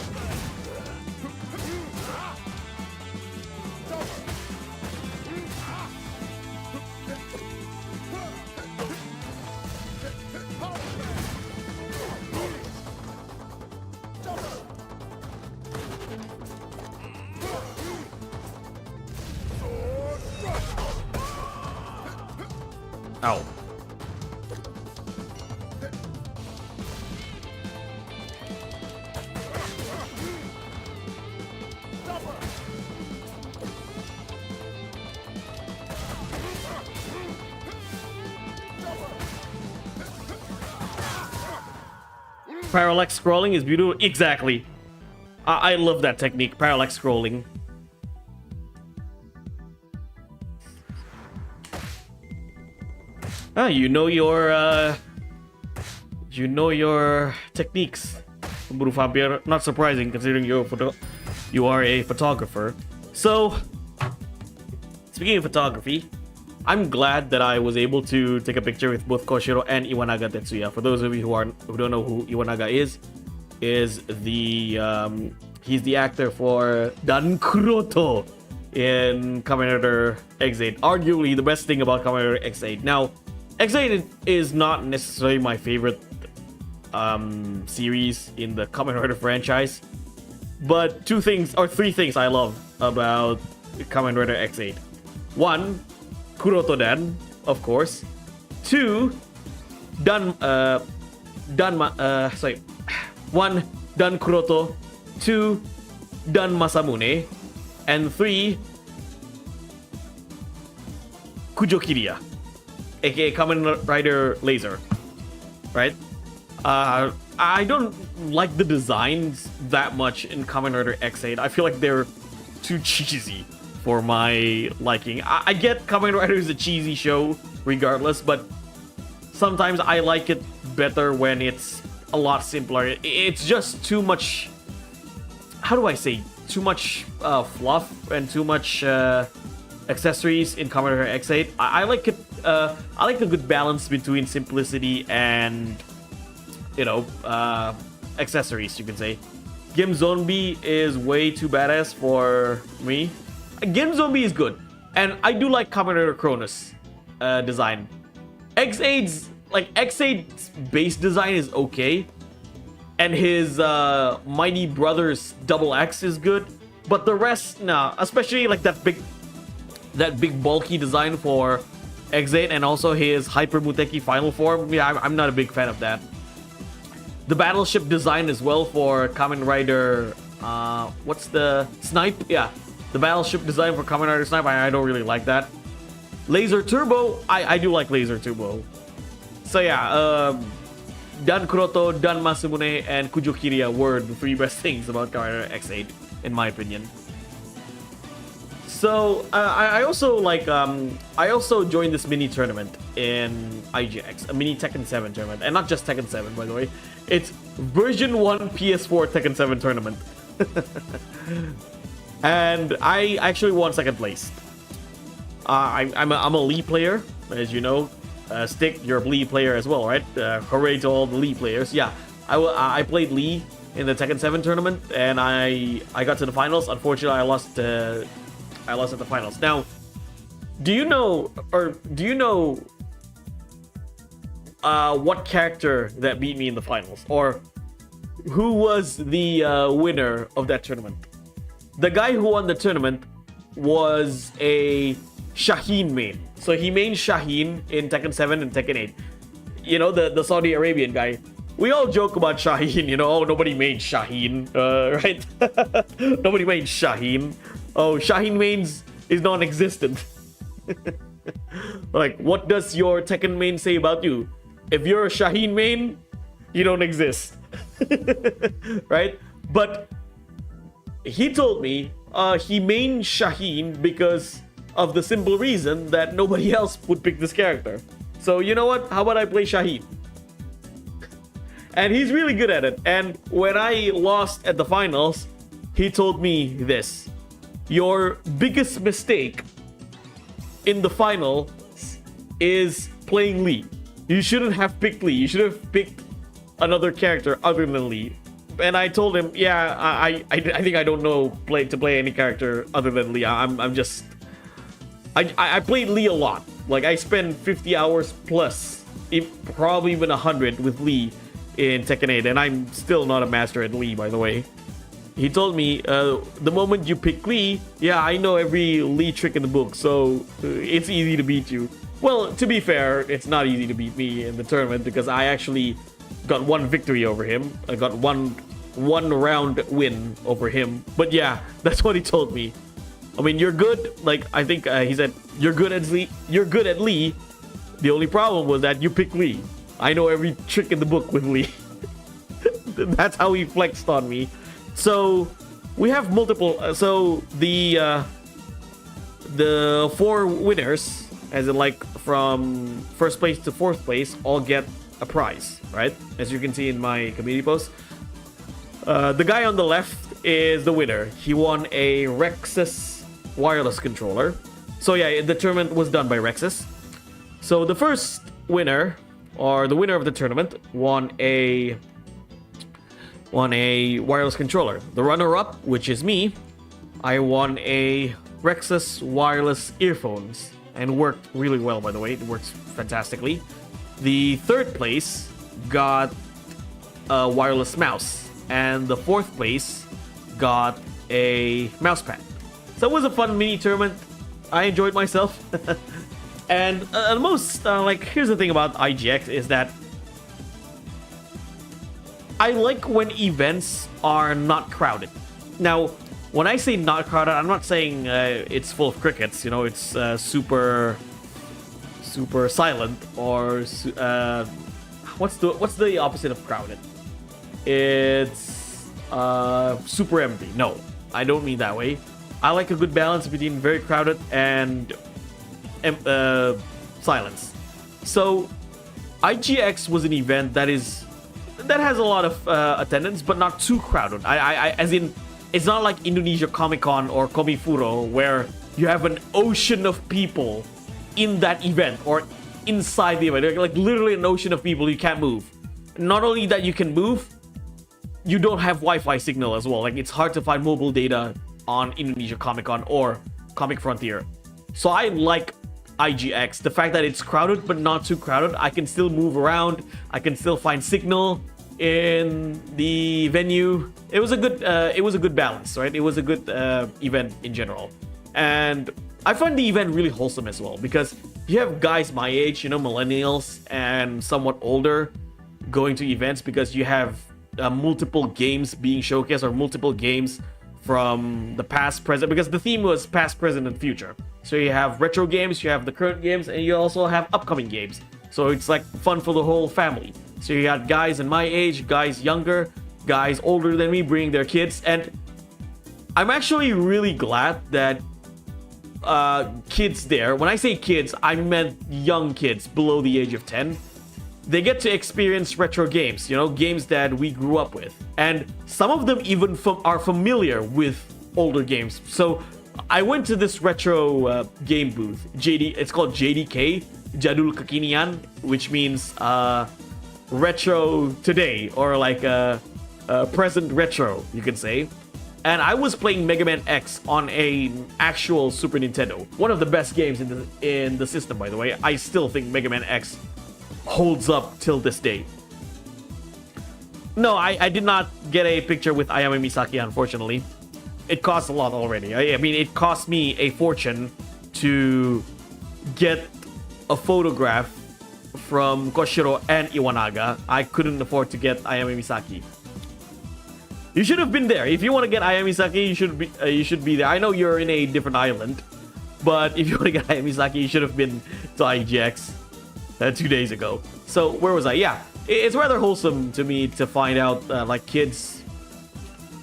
Ow. Parallax scrolling is beautiful. Exactly. I love that technique, parallax scrolling. Ah, you know your techniques, Buru Vampir. Not surprising considering you are a photographer. So, speaking of photography, I'm glad that I was able to take a picture with both Koshiro and Iwanaga Tetsuya. For those of you who don't know who Iwanaga is the he's the actor for Dan Kuroto in Kamen Rider X8. Arguably the best thing about Kamen Rider X8. Now, X8 is not necessarily my favorite series in the Kamen Rider franchise, but three things I love about Kamen Rider X8. One, Kuroto Dan, of course. Two, one, Dan Kuroto. Two, Dan Masamune. And three, Kujo Kiriya, aka Kamen Rider Laser. Right? I don't like the designs that much in Kamen Rider X8. I feel like they're too cheesy for my liking. I get Kamen Rider is a cheesy show regardless, but sometimes I like it better when it's a lot simpler. It's just too much, how do I say, too much fluff and too much accessories in Kamen Rider X8. I like it. I like the good balance between simplicity and, you know, accessories, you can say. Gim Zombie is way too badass for me. Gim Zombie is good, and I do like Kamen Rider Cronus design. X8's base design is okay, and his Mighty Brothers Double X is good, but the rest, nah. Especially like that big bulky design for X8, and also his Hyper Muteki final form. Yeah, I'm not a big fan of that. The battleship design as well for Kamen Rider, what's the Snipe? Yeah, the battleship design for Kamen Rider Snipe, I don't really like that. Laser Turbo, I do like Laser Turbo. So yeah, Dan Kuroto, Dan Masamune, and Kujo Kiriya were the three best things about Kamen Rider X8, in my opinion. So I also like I also joined this mini tournament in IGX, a mini Tekken 7 tournament, and not just Tekken 7, by the way. It's version 1 PS4 Tekken 7 tournament. And I actually won second place. I'm a Lee player, as you know. Stick, you're a Lee player as well, right? Hooray to all the Lee players. Yeah, I played Lee in the Tekken 7 tournament, and I got to the finals. Unfortunately, I lost at the finals. Now, do you know what character that beat me in the finals, or who was the winner of that tournament? The guy who won the tournament was a Shaheen main. So he mained Shaheen in Tekken 7 and Tekken 8. You know, the Saudi Arabian guy. We all joke about Shaheen, you know, oh, nobody made Shaheen, right? Nobody made Shaheen. Oh, Shaheen mains is non-existent. Like, what does your Tekken main say about you? If you're a Shaheen main, you don't exist. Right? But he told me he mained Shaheen because of the simple reason that nobody else would pick this character. So you know what? How about I play Shaheen? And he's really good at it. And when I lost at the finals, he told me this: your biggest mistake in the final is playing Lee. You shouldn't have picked Lee. You should have picked another character other than Lee. and I told him, yeah, I think I don't know to play any character other than Lee. I'm just I played Lee a lot. Like I spend 50 hours plus, probably even 100 with Lee in Tekken 8, and I'm still not a master at Lee, by the way. He told me, the moment you pick Lee, yeah, I know every Lee trick in the book, so it's easy to beat you. Well, to be fair, it's not easy to beat me in the tournament because I actually got one victory over him. I got one round win over him. But yeah, that's what he told me. I mean, you're good. Like I think he said, you're good at Lee. You're good at Lee. The only problem was that you pick Lee. I know every trick in the book with Lee. That's how he flexed on me. So we have multiple. So the 4 winners, as in like from first place to 4th place, all get a prize, right? As you can see in my community post. The guy on the left is the winner. He won a Rexus wireless controller. So yeah, the tournament was done by Rexus. So the first winner, or the winner of the tournament, won a wireless controller. The runner-up, which is me, I won a Rexus wireless earphones, and worked really well, by the way. It works fantastically. The 3rd place got a wireless mouse, and the 4th place got a mouse pad. So it was a fun mini tournament. I enjoyed myself. And the most, like, here's the thing about IGX is that I like when events are not crowded. Now, when I say not crowded, I'm not saying it's full of crickets. You know, it's super silent, or what's the opposite of crowded? It's super empty. No, I don't mean that way. I like a good balance between very crowded and silence. So IGX was an event that has a lot of attendance, but not too crowded. As in, it's not like Indonesia Comic Con or Komifuro, where you have an ocean of people in that event or inside the event. Like literally an ocean of people, you can't move. Not only that you can move, you don't have Wi-Fi signal as well. Like it's hard to find mobile data on Indonesia Comic Con or Comic Frontier. So I like IGX, the fact that it's crowded but not too crowded. I can still move around. I can still find signal in the venue. It was a good balance, right? It was a good event in general, and I find the event really wholesome as well because you have guys my age, you know, millennials and somewhat older, going to events because you have multiple games being showcased, or multiple games from the past, present, because the theme was past, present, and future. So you have retro games, you have the current games, and you also have upcoming games. So it's like fun for the whole family. So you got guys in my age, guys younger, guys older than me bringing their kids. And I'm actually really glad that kids there, when I say kids, I meant young kids below the age of 10. They get to experience retro games, you know, games that we grew up with. And some of them even are familiar with older games. So I went to this retro game booth. It's called JDK, Jadul Kekinian, which means retro today, or like present retro, you can say. And I was playing Mega Man X on an actual Super Nintendo. One of the best games in the system, by the way. I still think Mega Man X holds up till this day. No, I did not get a picture with Ayame Misaki, unfortunately. It costs a lot already. I mean, it cost me a fortune to get a photograph from Koshiro and Iwanaga. I couldn't afford to get Ayame Misaki. You should have been there. If you want to get Ayame Misaki, you should be there. I know you're in a different island, but if you want to get Ayame Misaki, you should have been to IGX 2 days ago. So where was I? Yeah, it's rather wholesome to me to find out like kids,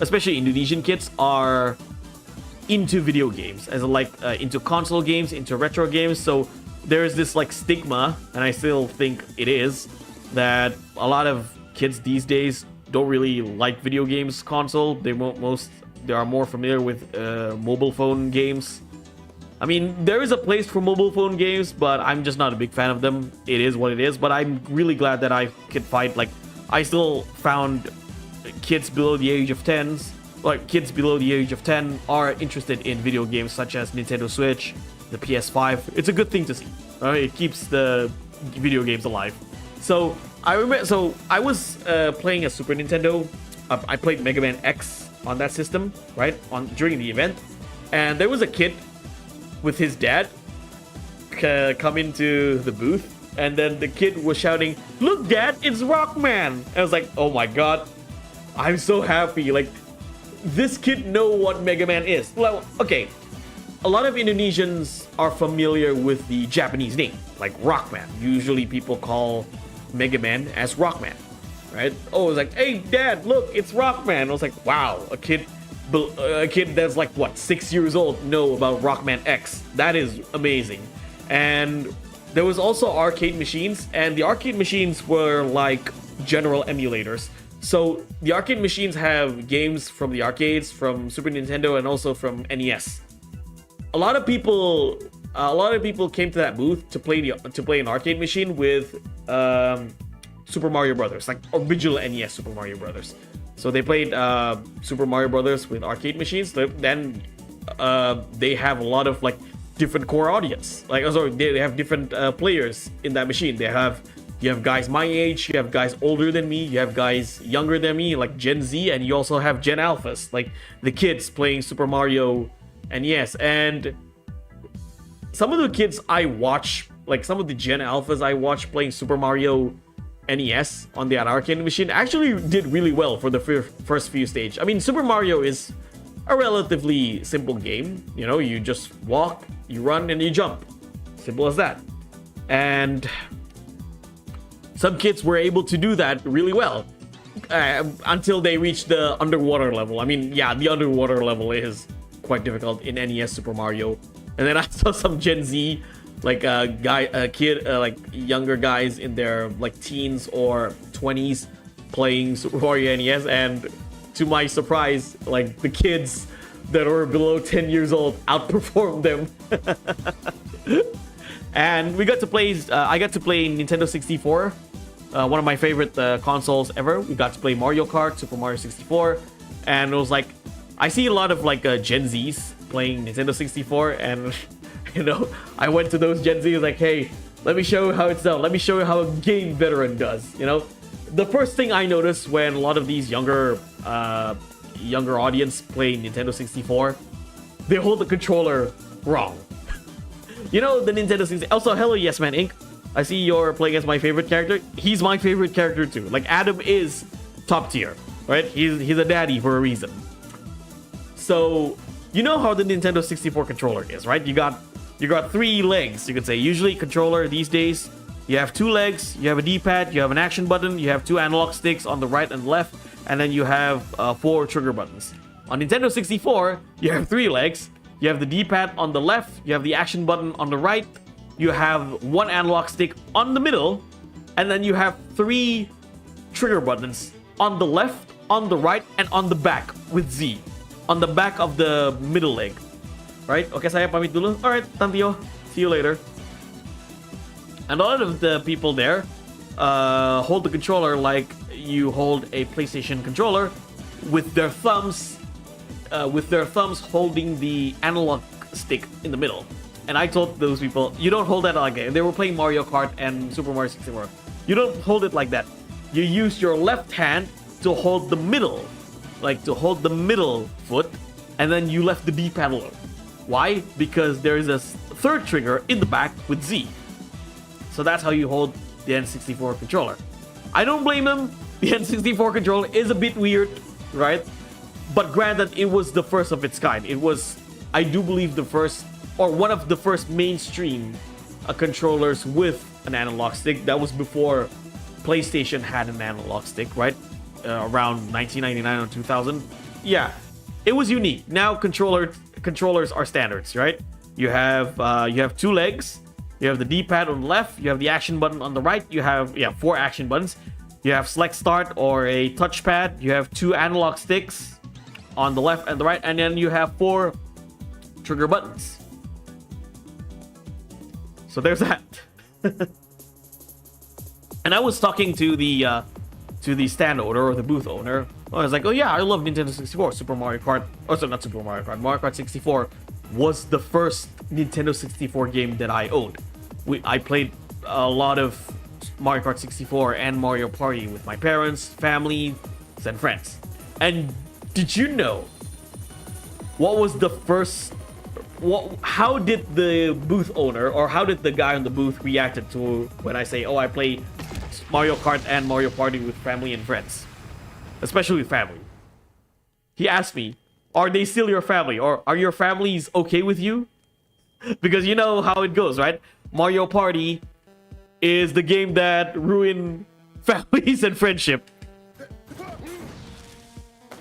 especially Indonesian kids, are into video games, as like into console games, into retro games. So there's this like stigma, and I still think it is, that a lot of kids these days don't really like video games console. They are more familiar with mobile phone games. I mean, there is a place for mobile phone games, but I'm just not a big fan of them. It is what it is, but I'm really glad that I could find, like, I still found kids below the age of 10, like kids below the age of 10 are interested in video games such as Nintendo Switch, the PS5. It's a good thing to see. Right? It keeps the video games alive. So I remember, so I was playing a Super Nintendo. I played Mega Man X on that system, right? During the event, and there was a kid with his dad come into the booth, and then the kid was shouting, "Look, Dad, it's Rockman!" And I was like, "Oh my god, I'm so happy!" Like, this kid know what Mega Man is. Well, okay, a lot of Indonesians are familiar with the Japanese name, like Rockman. Usually, people call Mega Man as Rockman, right? Oh, it's like, "Hey, Dad, look, it's Rockman." I was like, "Wow, a kid that's like what 6 years old know about Rockman X. That is amazing." And there was also arcade machines, and the arcade machines were like general emulators. So the arcade machines have games from the arcades, from Super Nintendo, and also from NES. A lot of people came to that booth to play an arcade machine with Super Mario Brothers, like original NES Super Mario Brothers. So they played Super Mario Brothers with arcade machines. Then they have a lot of like different core audience. Like, sorry, they have different players in that machine. You have guys my age, you have guys older than me, you have guys younger than me, like Gen Z, and you also have Gen Alphas, like the kids playing Super Mario NES. And some of the kids I watch, like some of the Gen Alphas I watch playing Super Mario NES on the arcade machine, actually did really well for the first few stages. I mean, Super Mario is a relatively simple game. You know, you just walk, you run, and you jump. Simple as that. And some kids were able to do that really well until they reach the underwater level. I mean, yeah, the underwater level is quite difficult in NES Super Mario. And then I saw some Gen Z, like like younger guys in their like teens or 20s playing Super Mario NES, and to my surprise, like the kids that were below 10 years old outperformed them. And we got to play, I got to play Nintendo 64, one of my favorite consoles ever. We got to play Mario Kart, Super Mario 64, and it was like, I see a lot of like Gen Zs playing Nintendo 64, and you know, I went to those Gen Zs like, "Hey, let me show you how it's done. Let me show you how a game veteran does." You know, the first thing I noticed when a lot of these younger audience play Nintendo 64, they hold the controller wrong. You know, the Nintendo 64. Also, hello, Yes Man Inc. I see you're playing as my favorite character. He's my favorite character too. Like, Adam is top tier, right? He's a daddy for a reason. So you know how the Nintendo 64 controller is, right? You got 3 legs, you could say. Usually controller these days, you have 2 legs, you have a D-pad, you have an action button, you have 2 analog sticks on the right and left, and then you have 4 trigger buttons. On Nintendo 64, you have 3 legs, you have the D-pad on the left, you have the action button on the right, you have 1 analog stick on the middle, and then you have 3 trigger buttons on the left, on the right, and on the back with Z. On the back of the middle leg. Right? Okay, saya pamit dulu. Alright, Tantio. See you later. And a lot of the people there hold the controller like you hold a PlayStation controller, with their thumbs holding the analog stick in the middle. And I told those people, you don't hold that like that. They were playing Mario Kart and Super Mario 64. You don't hold it like that. You use your left hand to hold the middle, like to hold the middle foot, and then you left the D-pad alone. Why? Because there is a third trigger in the back with Z. So that's how you hold the N64 controller. I don't blame them. The N64 controller is a bit weird, right? But granted, it was the first of its kind. It was, I do believe, the first, or one of the first mainstream controllers with an analog stick. That was before PlayStation had an analog stick, right? Around 1999 or 2000. Yeah, it was unique. Now controllers are standards, right? You have 2 legs, you have the D-pad on the left, you have the action button on the right, you have 4 action buttons, you have select start or a touchpad, you have 2 analog sticks on the left and the right, and then you have 4 trigger buttons. So there's that. And I was talking to the stand owner or the booth owner I was like, oh yeah, I love Nintendo 64. Super Mario Kart. Oh, so not Super Mario Kart. Mario Kart 64 was the first Nintendo 64 game that I owned. I played a lot of Mario Kart 64 and Mario Party with my parents, family, and friends. And did you know what was the first? How did the booth owner, or how did the guy on the booth reacted to when I say, oh, I play Mario Kart and Mario Party with family and friends, especially with family? He asked me, are they still your family, or are your families okay with you? Because you know how it goes, right? Mario Party is the game that ruined families and friendship.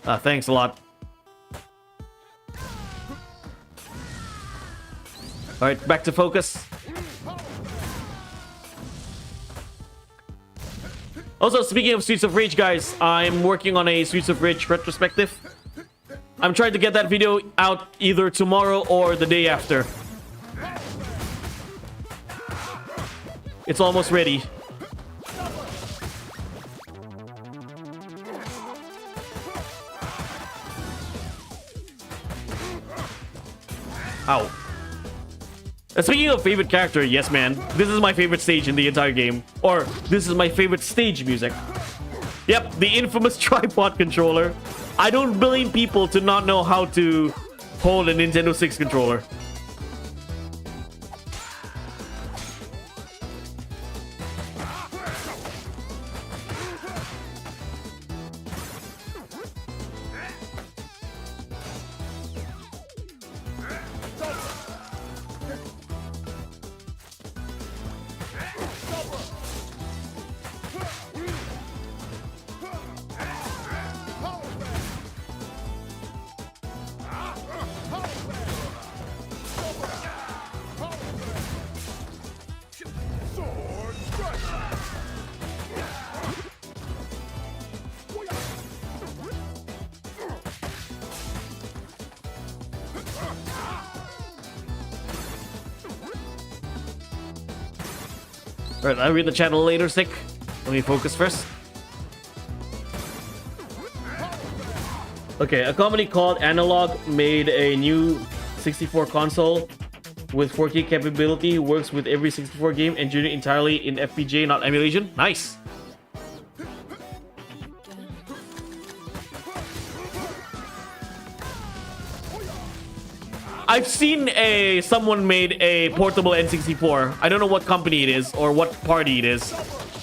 Thanks a lot. Alright, back to focus. Also, speaking of Streets of Rage, guys, I'm working on a Streets of Rage retrospective. I'm trying to get that video out either tomorrow or the day after. It's almost ready. Ow. Speaking of favorite character, yes man, this is my favorite stage in the entire game. Or, this is my favorite stage music. Yep, the infamous tripod controller. I don't blame people to not know how to hold a Nintendo 6 controller. Alright, I'll read the channel later, Sick. Let me focus first. Okay, a company called Analog made a new 64 console with 4K capability. Works with every 64 game, engineered entirely in FPGA, not emulation. Nice. I've seen someone made a portable N64. I don't know what company it is or what party it is,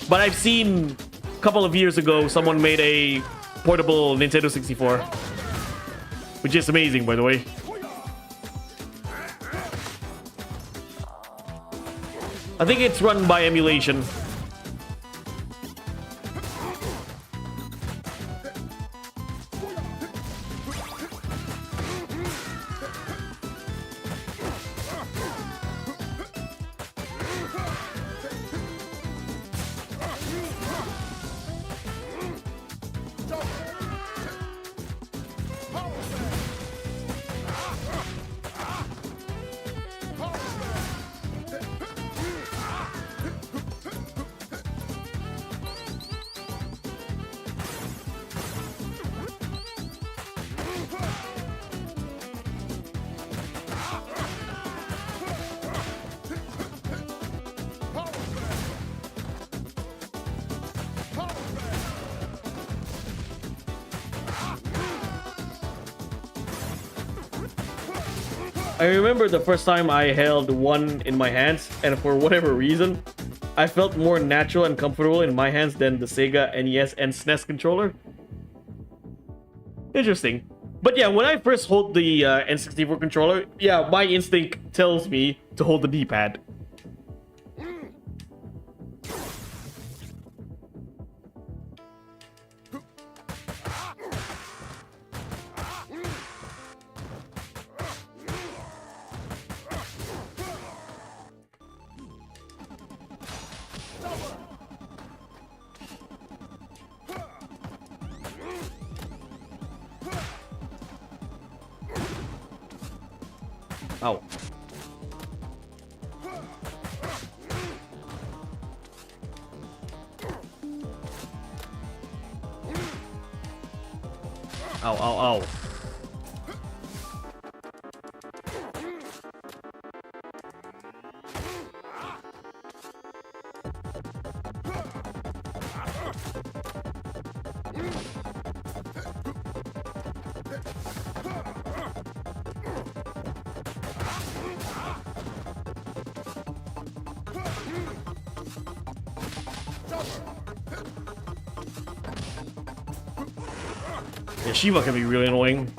but I've seen a couple of years ago someone made a portable Nintendo 64, which is amazing, by the way. I think it's run by emulation. I remember the first time I held one in my hands, and for whatever reason, I felt more natural and comfortable in my hands than the Sega NES and SNES controller. Interesting. But yeah, when I first hold the N64 controller, yeah, my instinct tells me to hold the D-pad. Ow. Ow, ow, ow. Yeah, Shiva can be really annoying.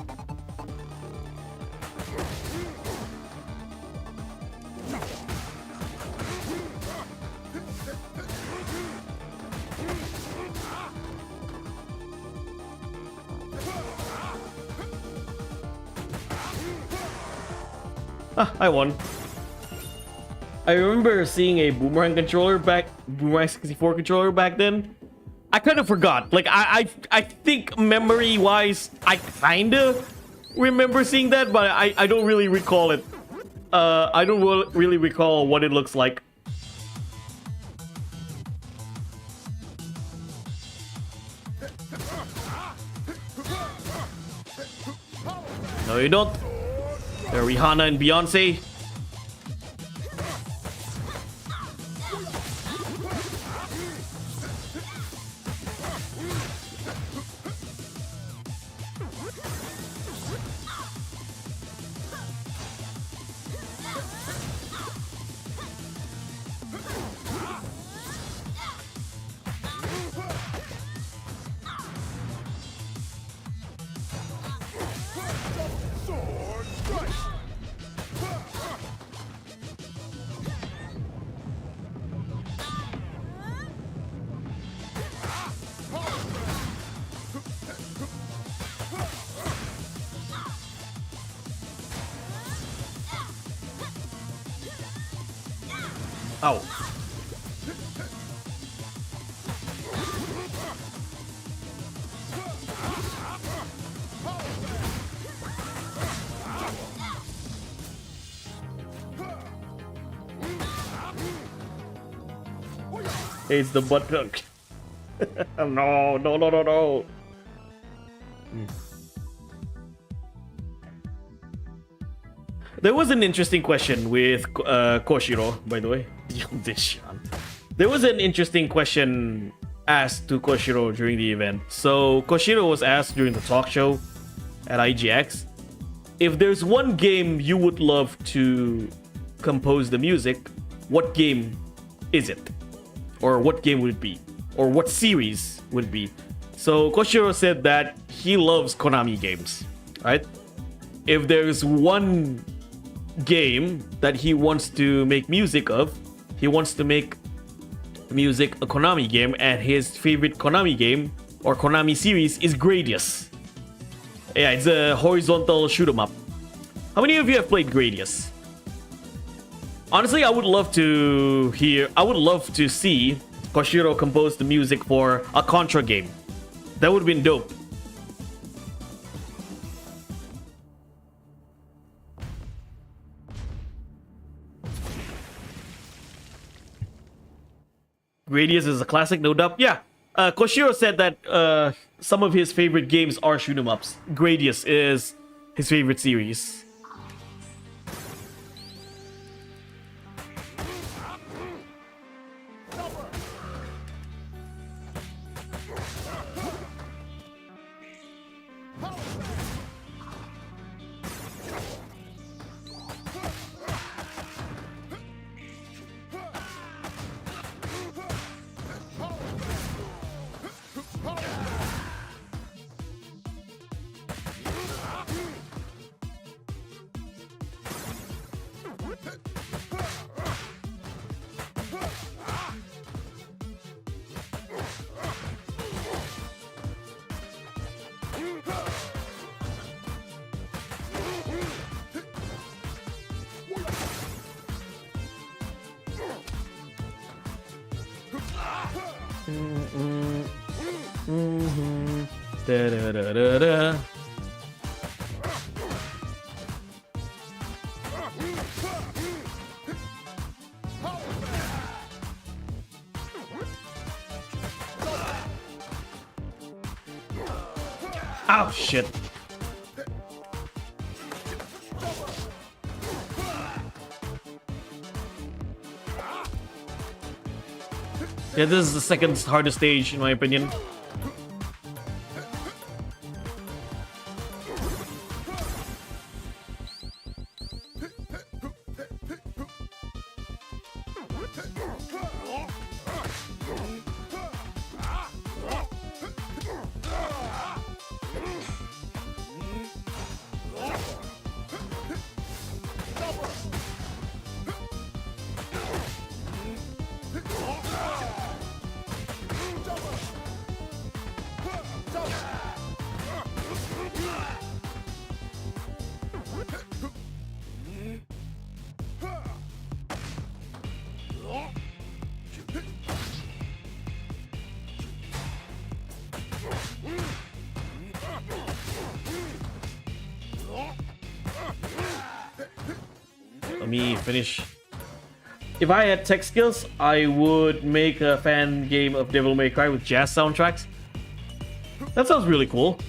Ah, I won. I remember seeing a Boomerang 64 controller back then. I kind of forgot. Like, I think memory-wise, I kind of remember seeing that, but I don't really recall it. I don't really recall what it looks like. No, you don't. They're Rihanna and Beyonce. Ow. It's the butt hook. No, no, no, no, no. There was an interesting question with Koshiro, by the way. There was an interesting question asked to Koshiro during the event. So Koshiro was asked during the talk show at IGX, if there's one game you would love to compose the music, what game is it? Or what game would it be? Or what series would it be? So Koshiro said that he loves Konami games, right? If there's one game that he wants to make music of, he wants to make music a Konami game, and his favorite Konami game or Konami series is Gradius. Yeah, it's a horizontal shoot 'em up. How many of you have played Gradius? Honestly, I would love to see Koshiro compose the music for a Contra game. That would have been dope. Gradius is a classic, no doubt. Yeah, Koshiro said that some of his favorite games are shoot 'em ups. Gradius is his favorite series. Da, da, da, da, da. Oh, shit. Yeah, this is the second hardest stage, in my opinion. Let me finish. If I had tech skills, I would make a fan game of Devil May Cry with jazz soundtracks. That sounds really cool.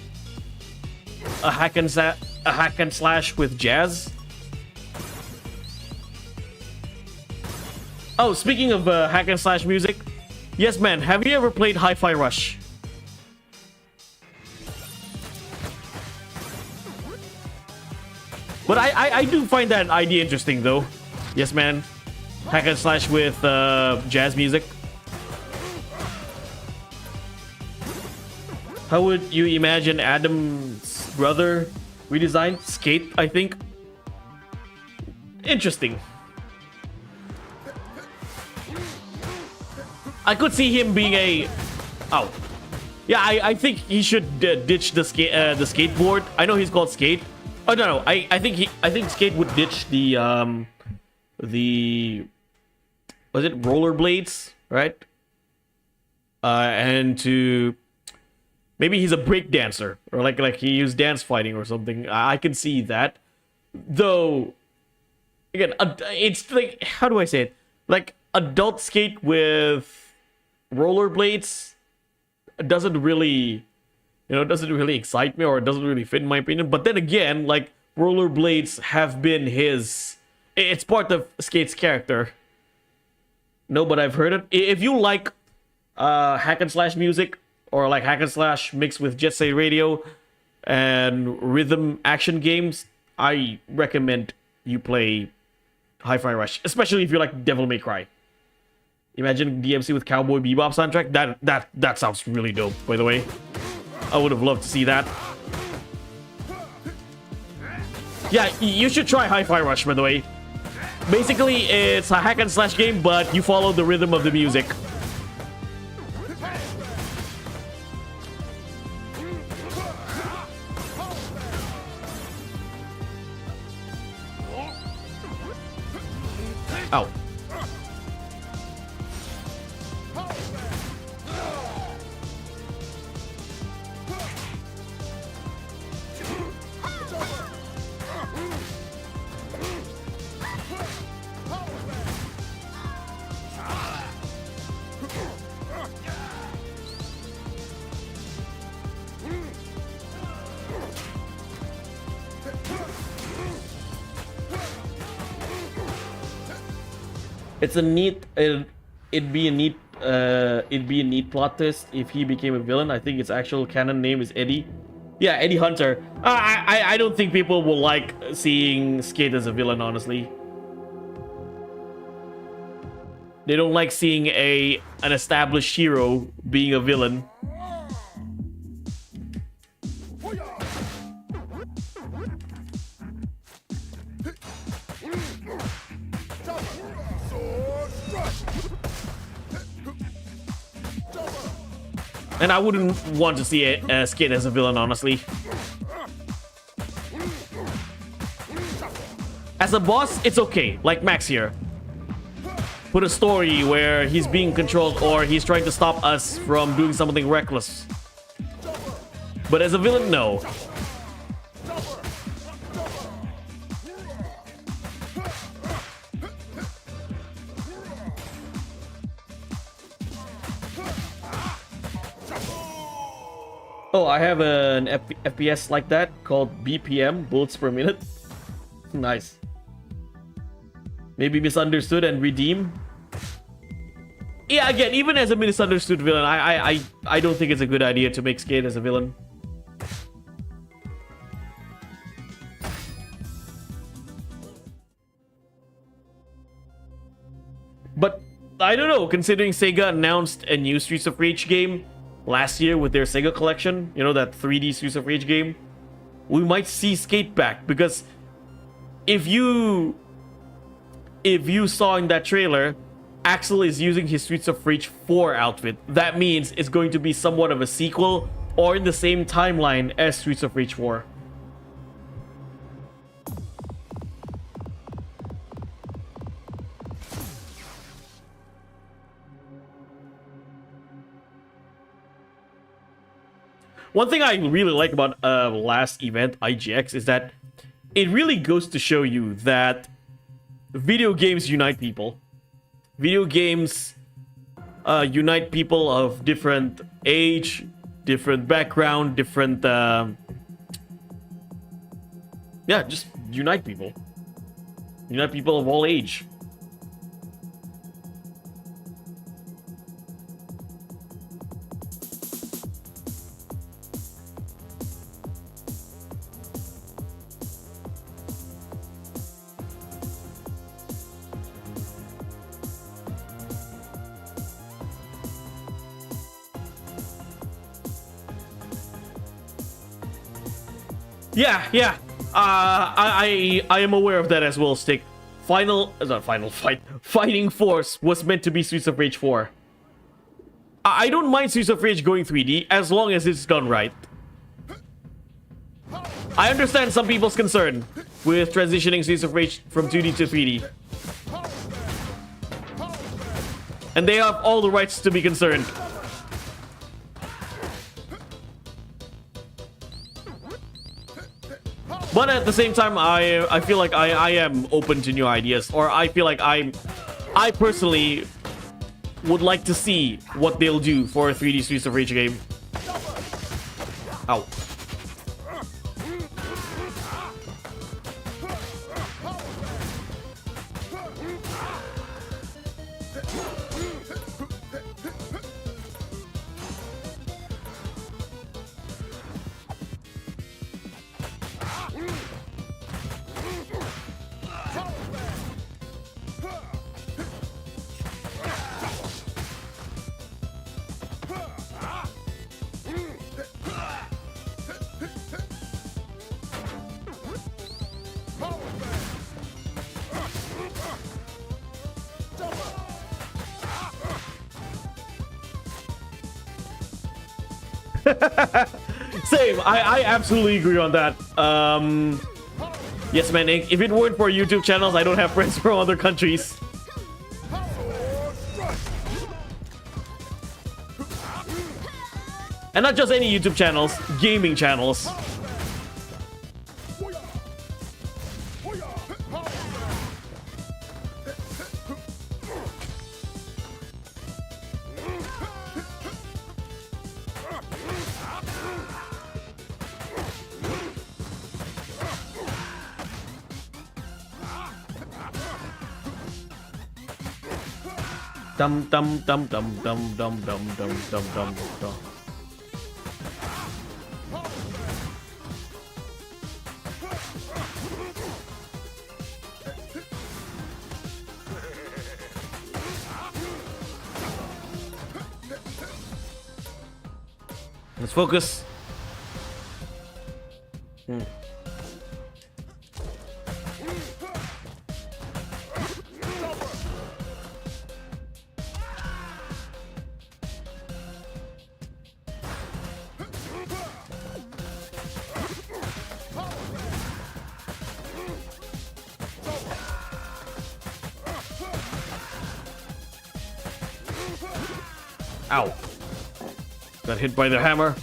A hack and slash with jazz. Oh, speaking of hack and slash music, yes, man. Have you ever played Hi-Fi Rush? But I do find that idea interesting, though. Yes, man. Hack and slash with jazz music. How would you imagine Adam's brother redesigned? Skate, I think. Interesting. I could see him being a... Oh. Yeah, I think he should ditch the skateboard. I know he's called Skate. Oh no, I think Skate would ditch the was it rollerblades, right? And to maybe he's a break dancer, or like he used dance fighting or something. I can see that. Though again, it's like, how do I say it? Like adult Skate with rollerblades doesn't really, doesn't really excite me, or it doesn't really fit in my opinion. But then again, like rollerblades have been it's part of Skate's character. No, but I've heard it. If you like hack and slash music, or like hack and slash mixed with Jet Set Radio and rhythm action games, I recommend you play Hi-Fi Rush, especially if you like Devil May Cry. Imagine DMC with Cowboy Bebop soundtrack. That sounds really dope, by the way. I would have loved to see that. Yeah, you should try Hi-Fi Rush, by the way. Basically, it's a hack and slash game, but you follow the rhythm of the music. Oh. It's a neat. It'd be a neat plot twist if he became a villain. I think its actual canon name is Eddie. Yeah, Eddie Hunter. I don't think people will like seeing Skate as a villain, honestly. They don't like seeing an established hero being a villain. And I wouldn't want to see Skate as a villain, honestly. As a boss, it's okay, like Max here. Put a story where he's being controlled or he's trying to stop us from doing something reckless. But as a villain, no. Oh, I have an FPS like that called BPM, bullets per minute. Nice. Maybe misunderstood and redeem. Yeah, again, even as a misunderstood villain, I don't think it's a good idea to make Skate as a villain. But I don't know, considering Sega announced a new Streets of Rage game last year with their Sega collection, you know, that 3D Streets of Rage game, we might see Skate back, because if you saw in that trailer, Axel is using his Streets of Rage 4 outfit. That means it's going to be somewhat of a sequel or in the same timeline as Streets of Rage 4. One thing I really like about last event, IGX, is that it really goes to show you that video games unite people. Video games unite people of different age, different background, different... yeah, just unite people. Unite people of all age. Yeah. I am aware of that as well, Stick. Fighting Force was meant to be Streets of Rage 4. I don't mind Streets of Rage going 3D as long as it's done right. I understand some people's concern with transitioning Streets of Rage from 2D to 3D. And they have all the rights to be concerned. But at the same time, I feel like I am open to new ideas, or I feel like I personally would like to see what they'll do for a 3D Streets of Rage game. Ow. Same. I absolutely agree on that. Yes, man. If it weren't for YouTube channels, I don't have friends from other countries. And not just any YouTube channels, gaming channels. Dum dum dum dum dum dum dum dum dum dum dum. Let's focus. Ow. Got hit by the hammer.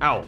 Ow.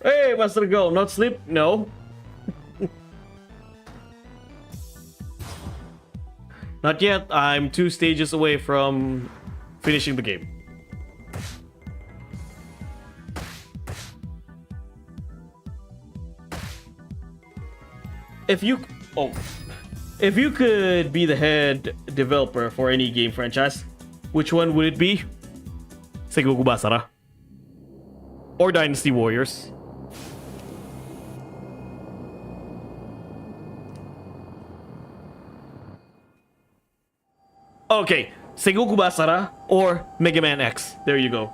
Hey, Master Go, not sleep? No. Not yet. I'm 2 stages away from finishing the game. If you could be the head developer for any game franchise, which one would it be? Sengoku Basara or Dynasty Warriors? Okay, Sengoku Basara or Mega Man X. There you go.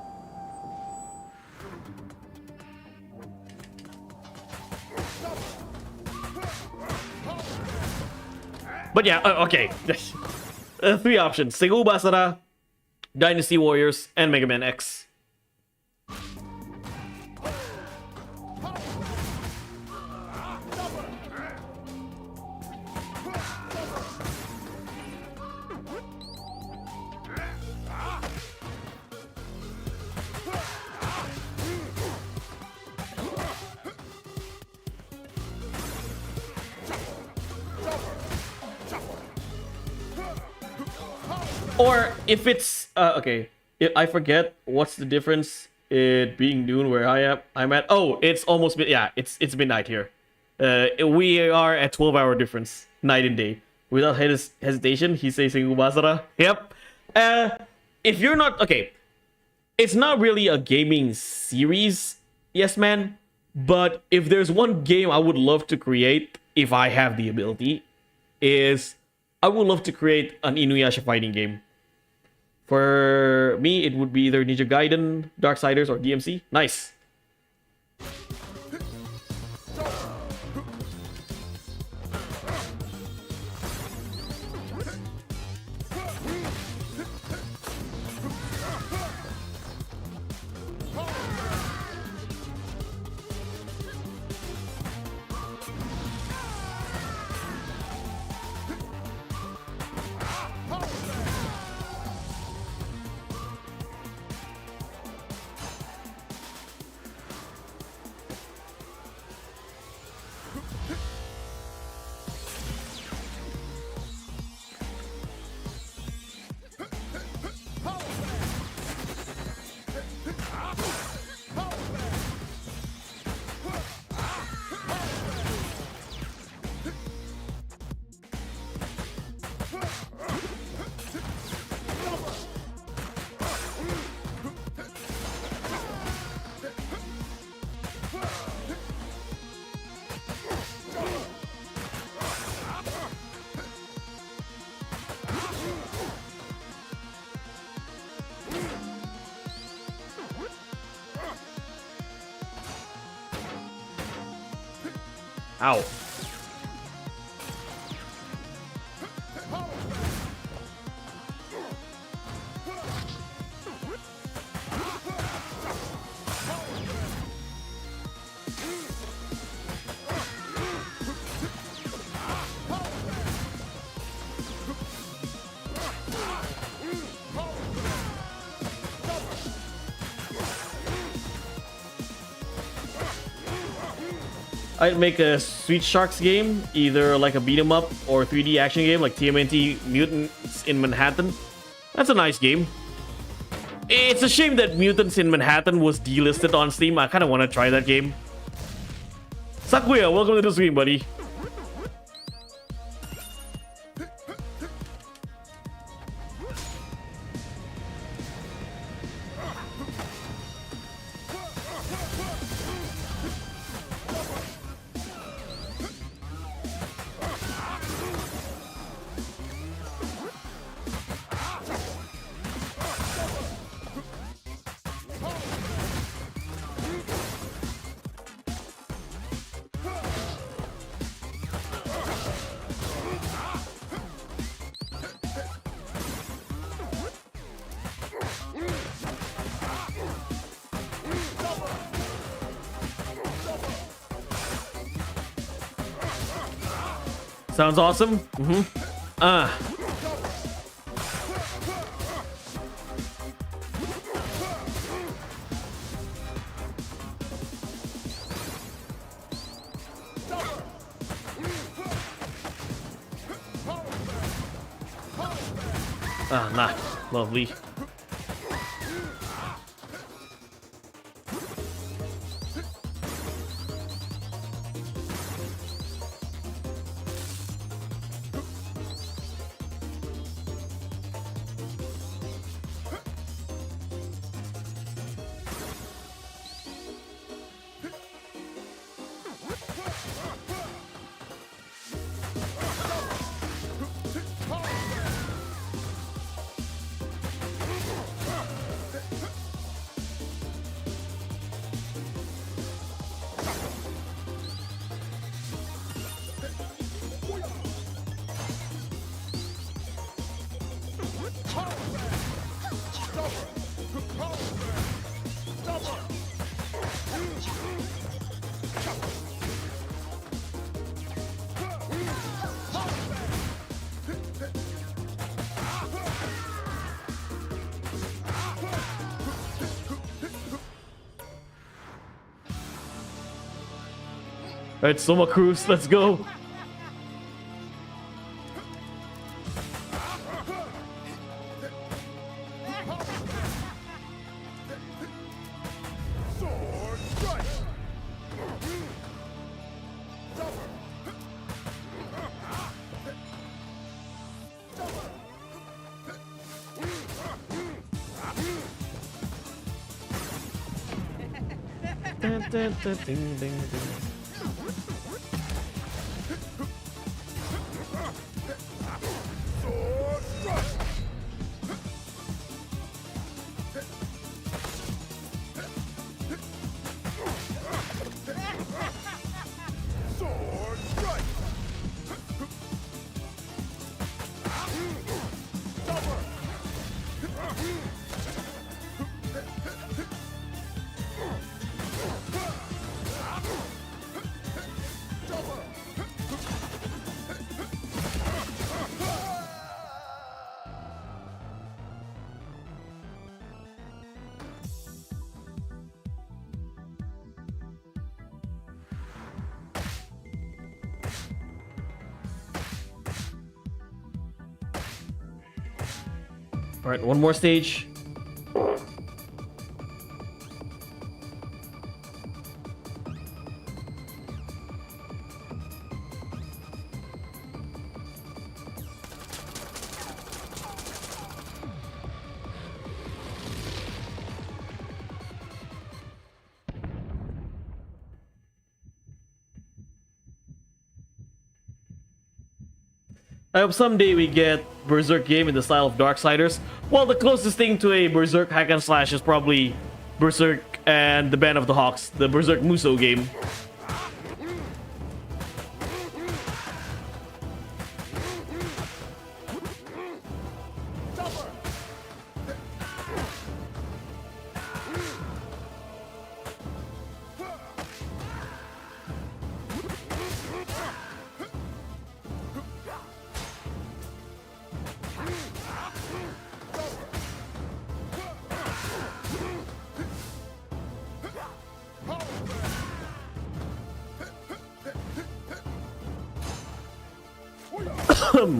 But yeah, okay. 3 options: Sengoku Basara, Dynasty Warriors, and Mega Man X. Or if it's okay, I forget what's the difference. It being noon where I'm at. Oh, it's almost it's midnight here. We are at 12-hour difference, night and day. Without hesitation, he says Basara. Yep. If you're not okay, it's not really a gaming series, yes, man. But if there's one game I would love to create, if I have the ability, is I would love to create an Inuyasha fighting game. For me, it would be either Ninja Gaiden, Darksiders, or DMC. Nice. Ow. I'd make a Sweet Sharks game, either like a beat 'em up or 3D action game like TMNT Mutants in Manhattan. That's a nice game. It's a shame that Mutants in Manhattan was delisted on Steam. I kind of want to try that game. Sakuya, welcome to the stream, buddy. Sounds awesome. Nah. Lovely. Alright, Soma Cruz, let's go. Ding, ding, ding. All right, one more stage. I hope someday we get Berserk game in the style of Darksiders. Well, the closest thing to a Berserk hack and slash is probably Berserk and the Band of the Hawks, the Berserk Muso game. Gotta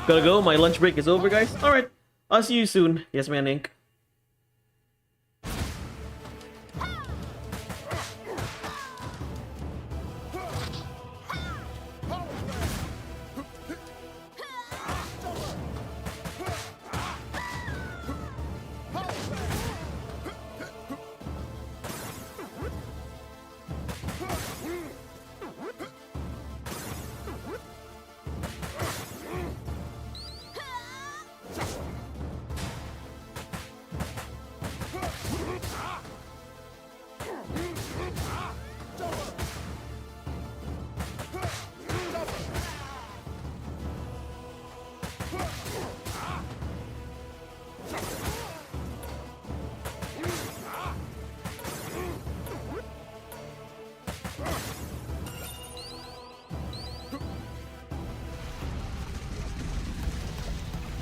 go. My lunch break is over, guys. All right. I'll see you soon. Yes, man, Inc.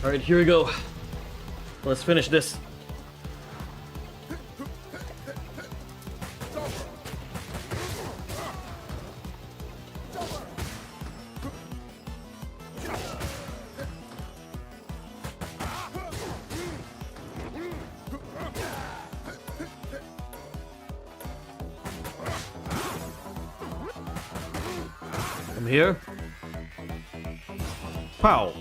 All right, here we go. Let's finish this. I'm here. Pow.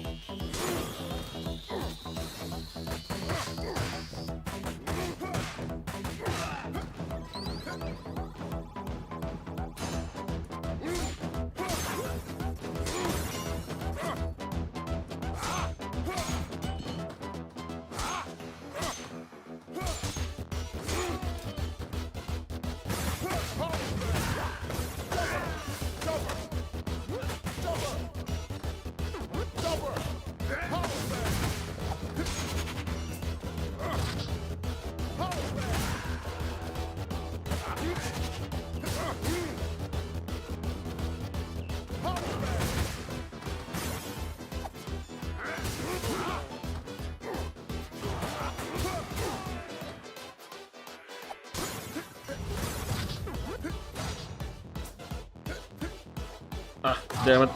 Ah, damn it.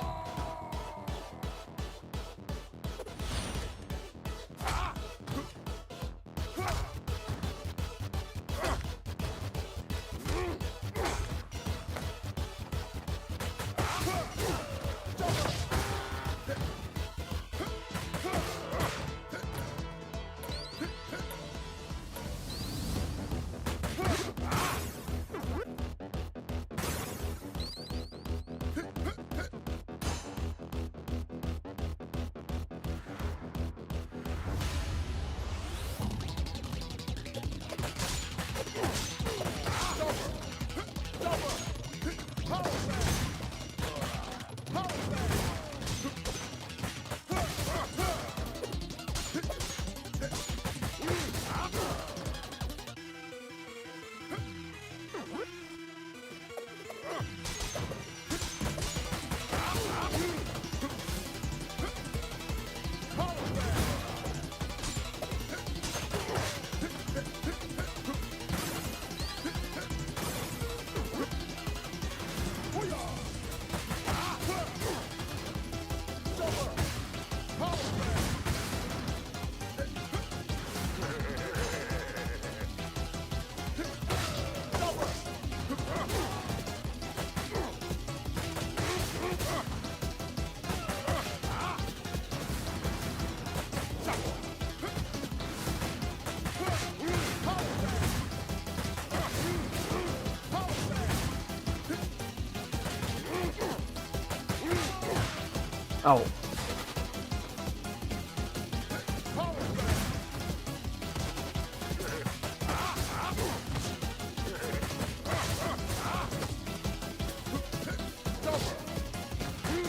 Oh.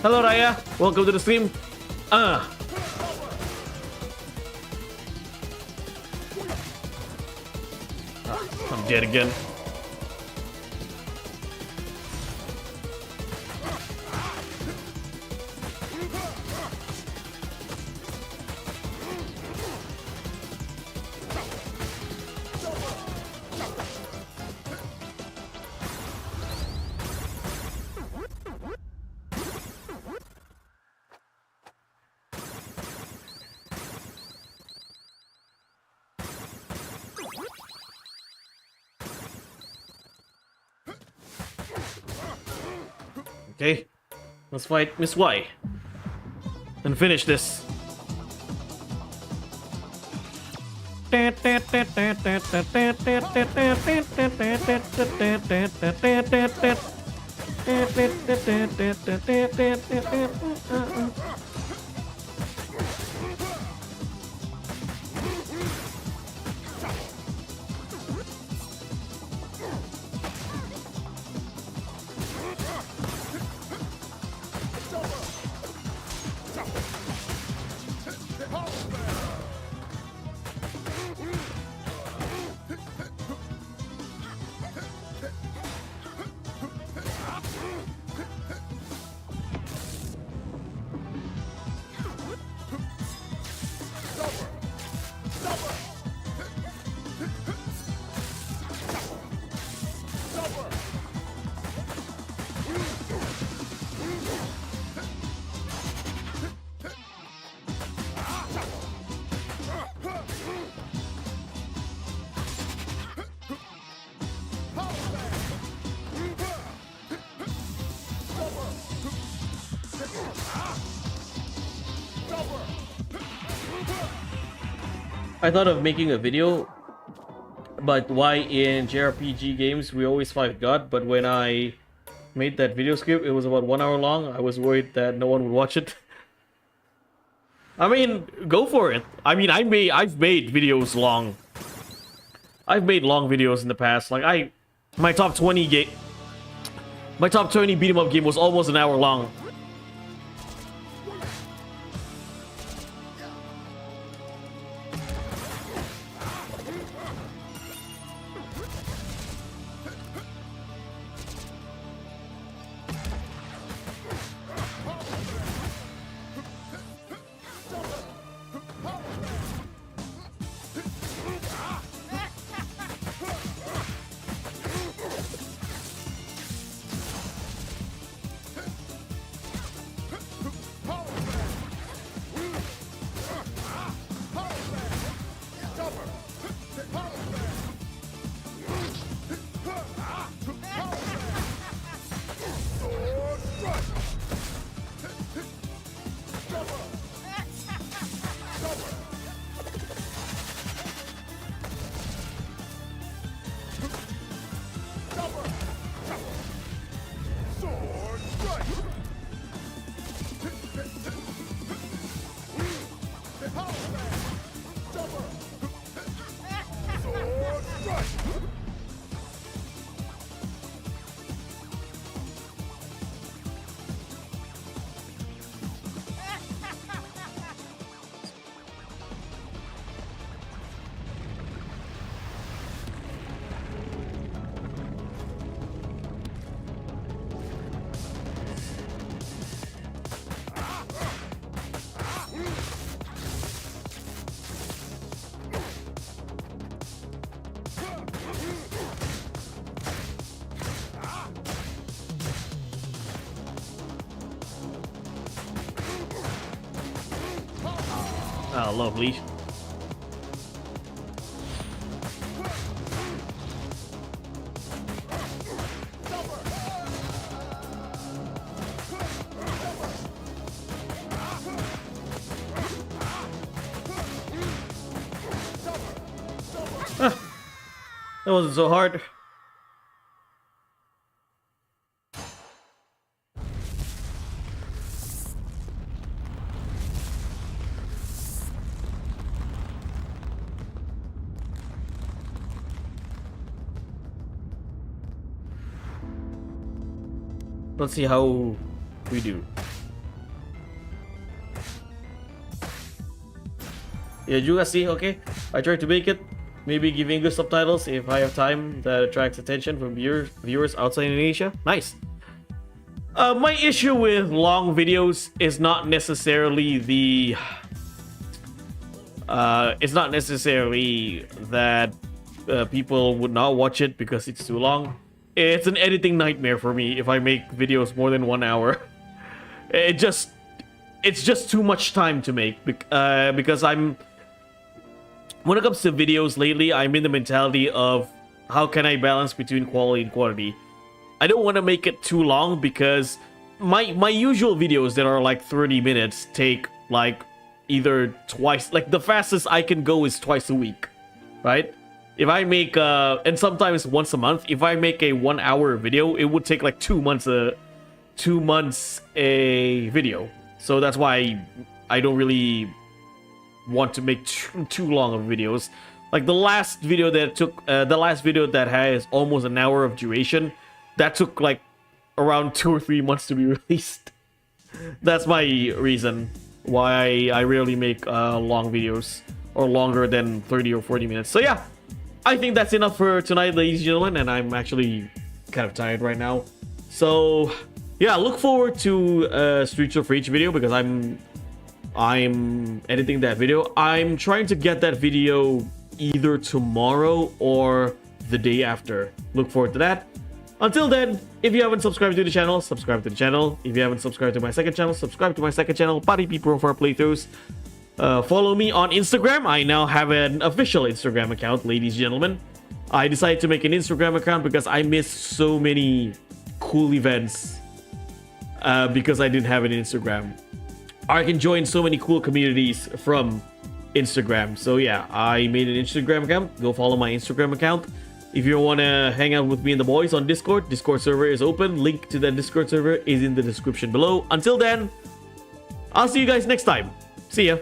Hello, Raya. Welcome to the stream. I'm dead again. Okay, let's fight Miss Y and finish this. I thought of making a video about why in JRPG games we always fight God, but when I made that video script, it was about 1 hour long. I was worried that no one would watch it. I mean, go for it. I mean, I've made videos long. I've made long videos in the past. Like my top 20 beat 'em up game was almost an hour long. Oh, lovely. That wasn't so hard. Let's see how we do. Yeah, juga sih, okay. I tried to make it. Maybe give English subtitles if I have time that attracts attention from viewers outside Indonesia. Nice. My issue with long videos is not necessarily the... it's not necessarily that people would not watch it because it's too long. It's an editing nightmare for me if I make videos more than 1 hour. It's just too much time to make because when it comes to videos lately, I'm in the mentality of how can I balance between quality and quantity. I don't want to make it too long because my usual videos that are like 30 minutes take like either twice, like the fastest I can go is twice a week, right? If I make and sometimes once a month, if I make a 1 hour video, it would take like 2 months a video. So that's why I don't really want to make too long of videos. Like the last video that has almost an hour of duration, that took like around 2 or 3 months to be released. That's my reason why I rarely make long videos or longer than 30 or 40 minutes. So yeah, I think that's enough for tonight, ladies and gentlemen, and I'm actually kind of tired right now. So yeah, look forward to Streets of Rage video because I'm editing that video. I'm trying to get that video either tomorrow or the day after. Look forward to that. Until then, if you haven't subscribed to the channel, subscribe to the channel. If you haven't subscribed to my second channel, subscribe to my second channel, Profar Playthroughs. Follow me on Instagram. I now have an official Instagram account, ladies and gentlemen. I decided to make an Instagram account because I missed so many cool events because I didn't have an Instagram. I can join so many cool communities from Instagram. So yeah, I made an Instagram account. Go follow my Instagram account. If you want to hang out with me and the boys on Discord server is open. Link to that Discord server is in the description below. Until then, I'll see you guys next time. See ya.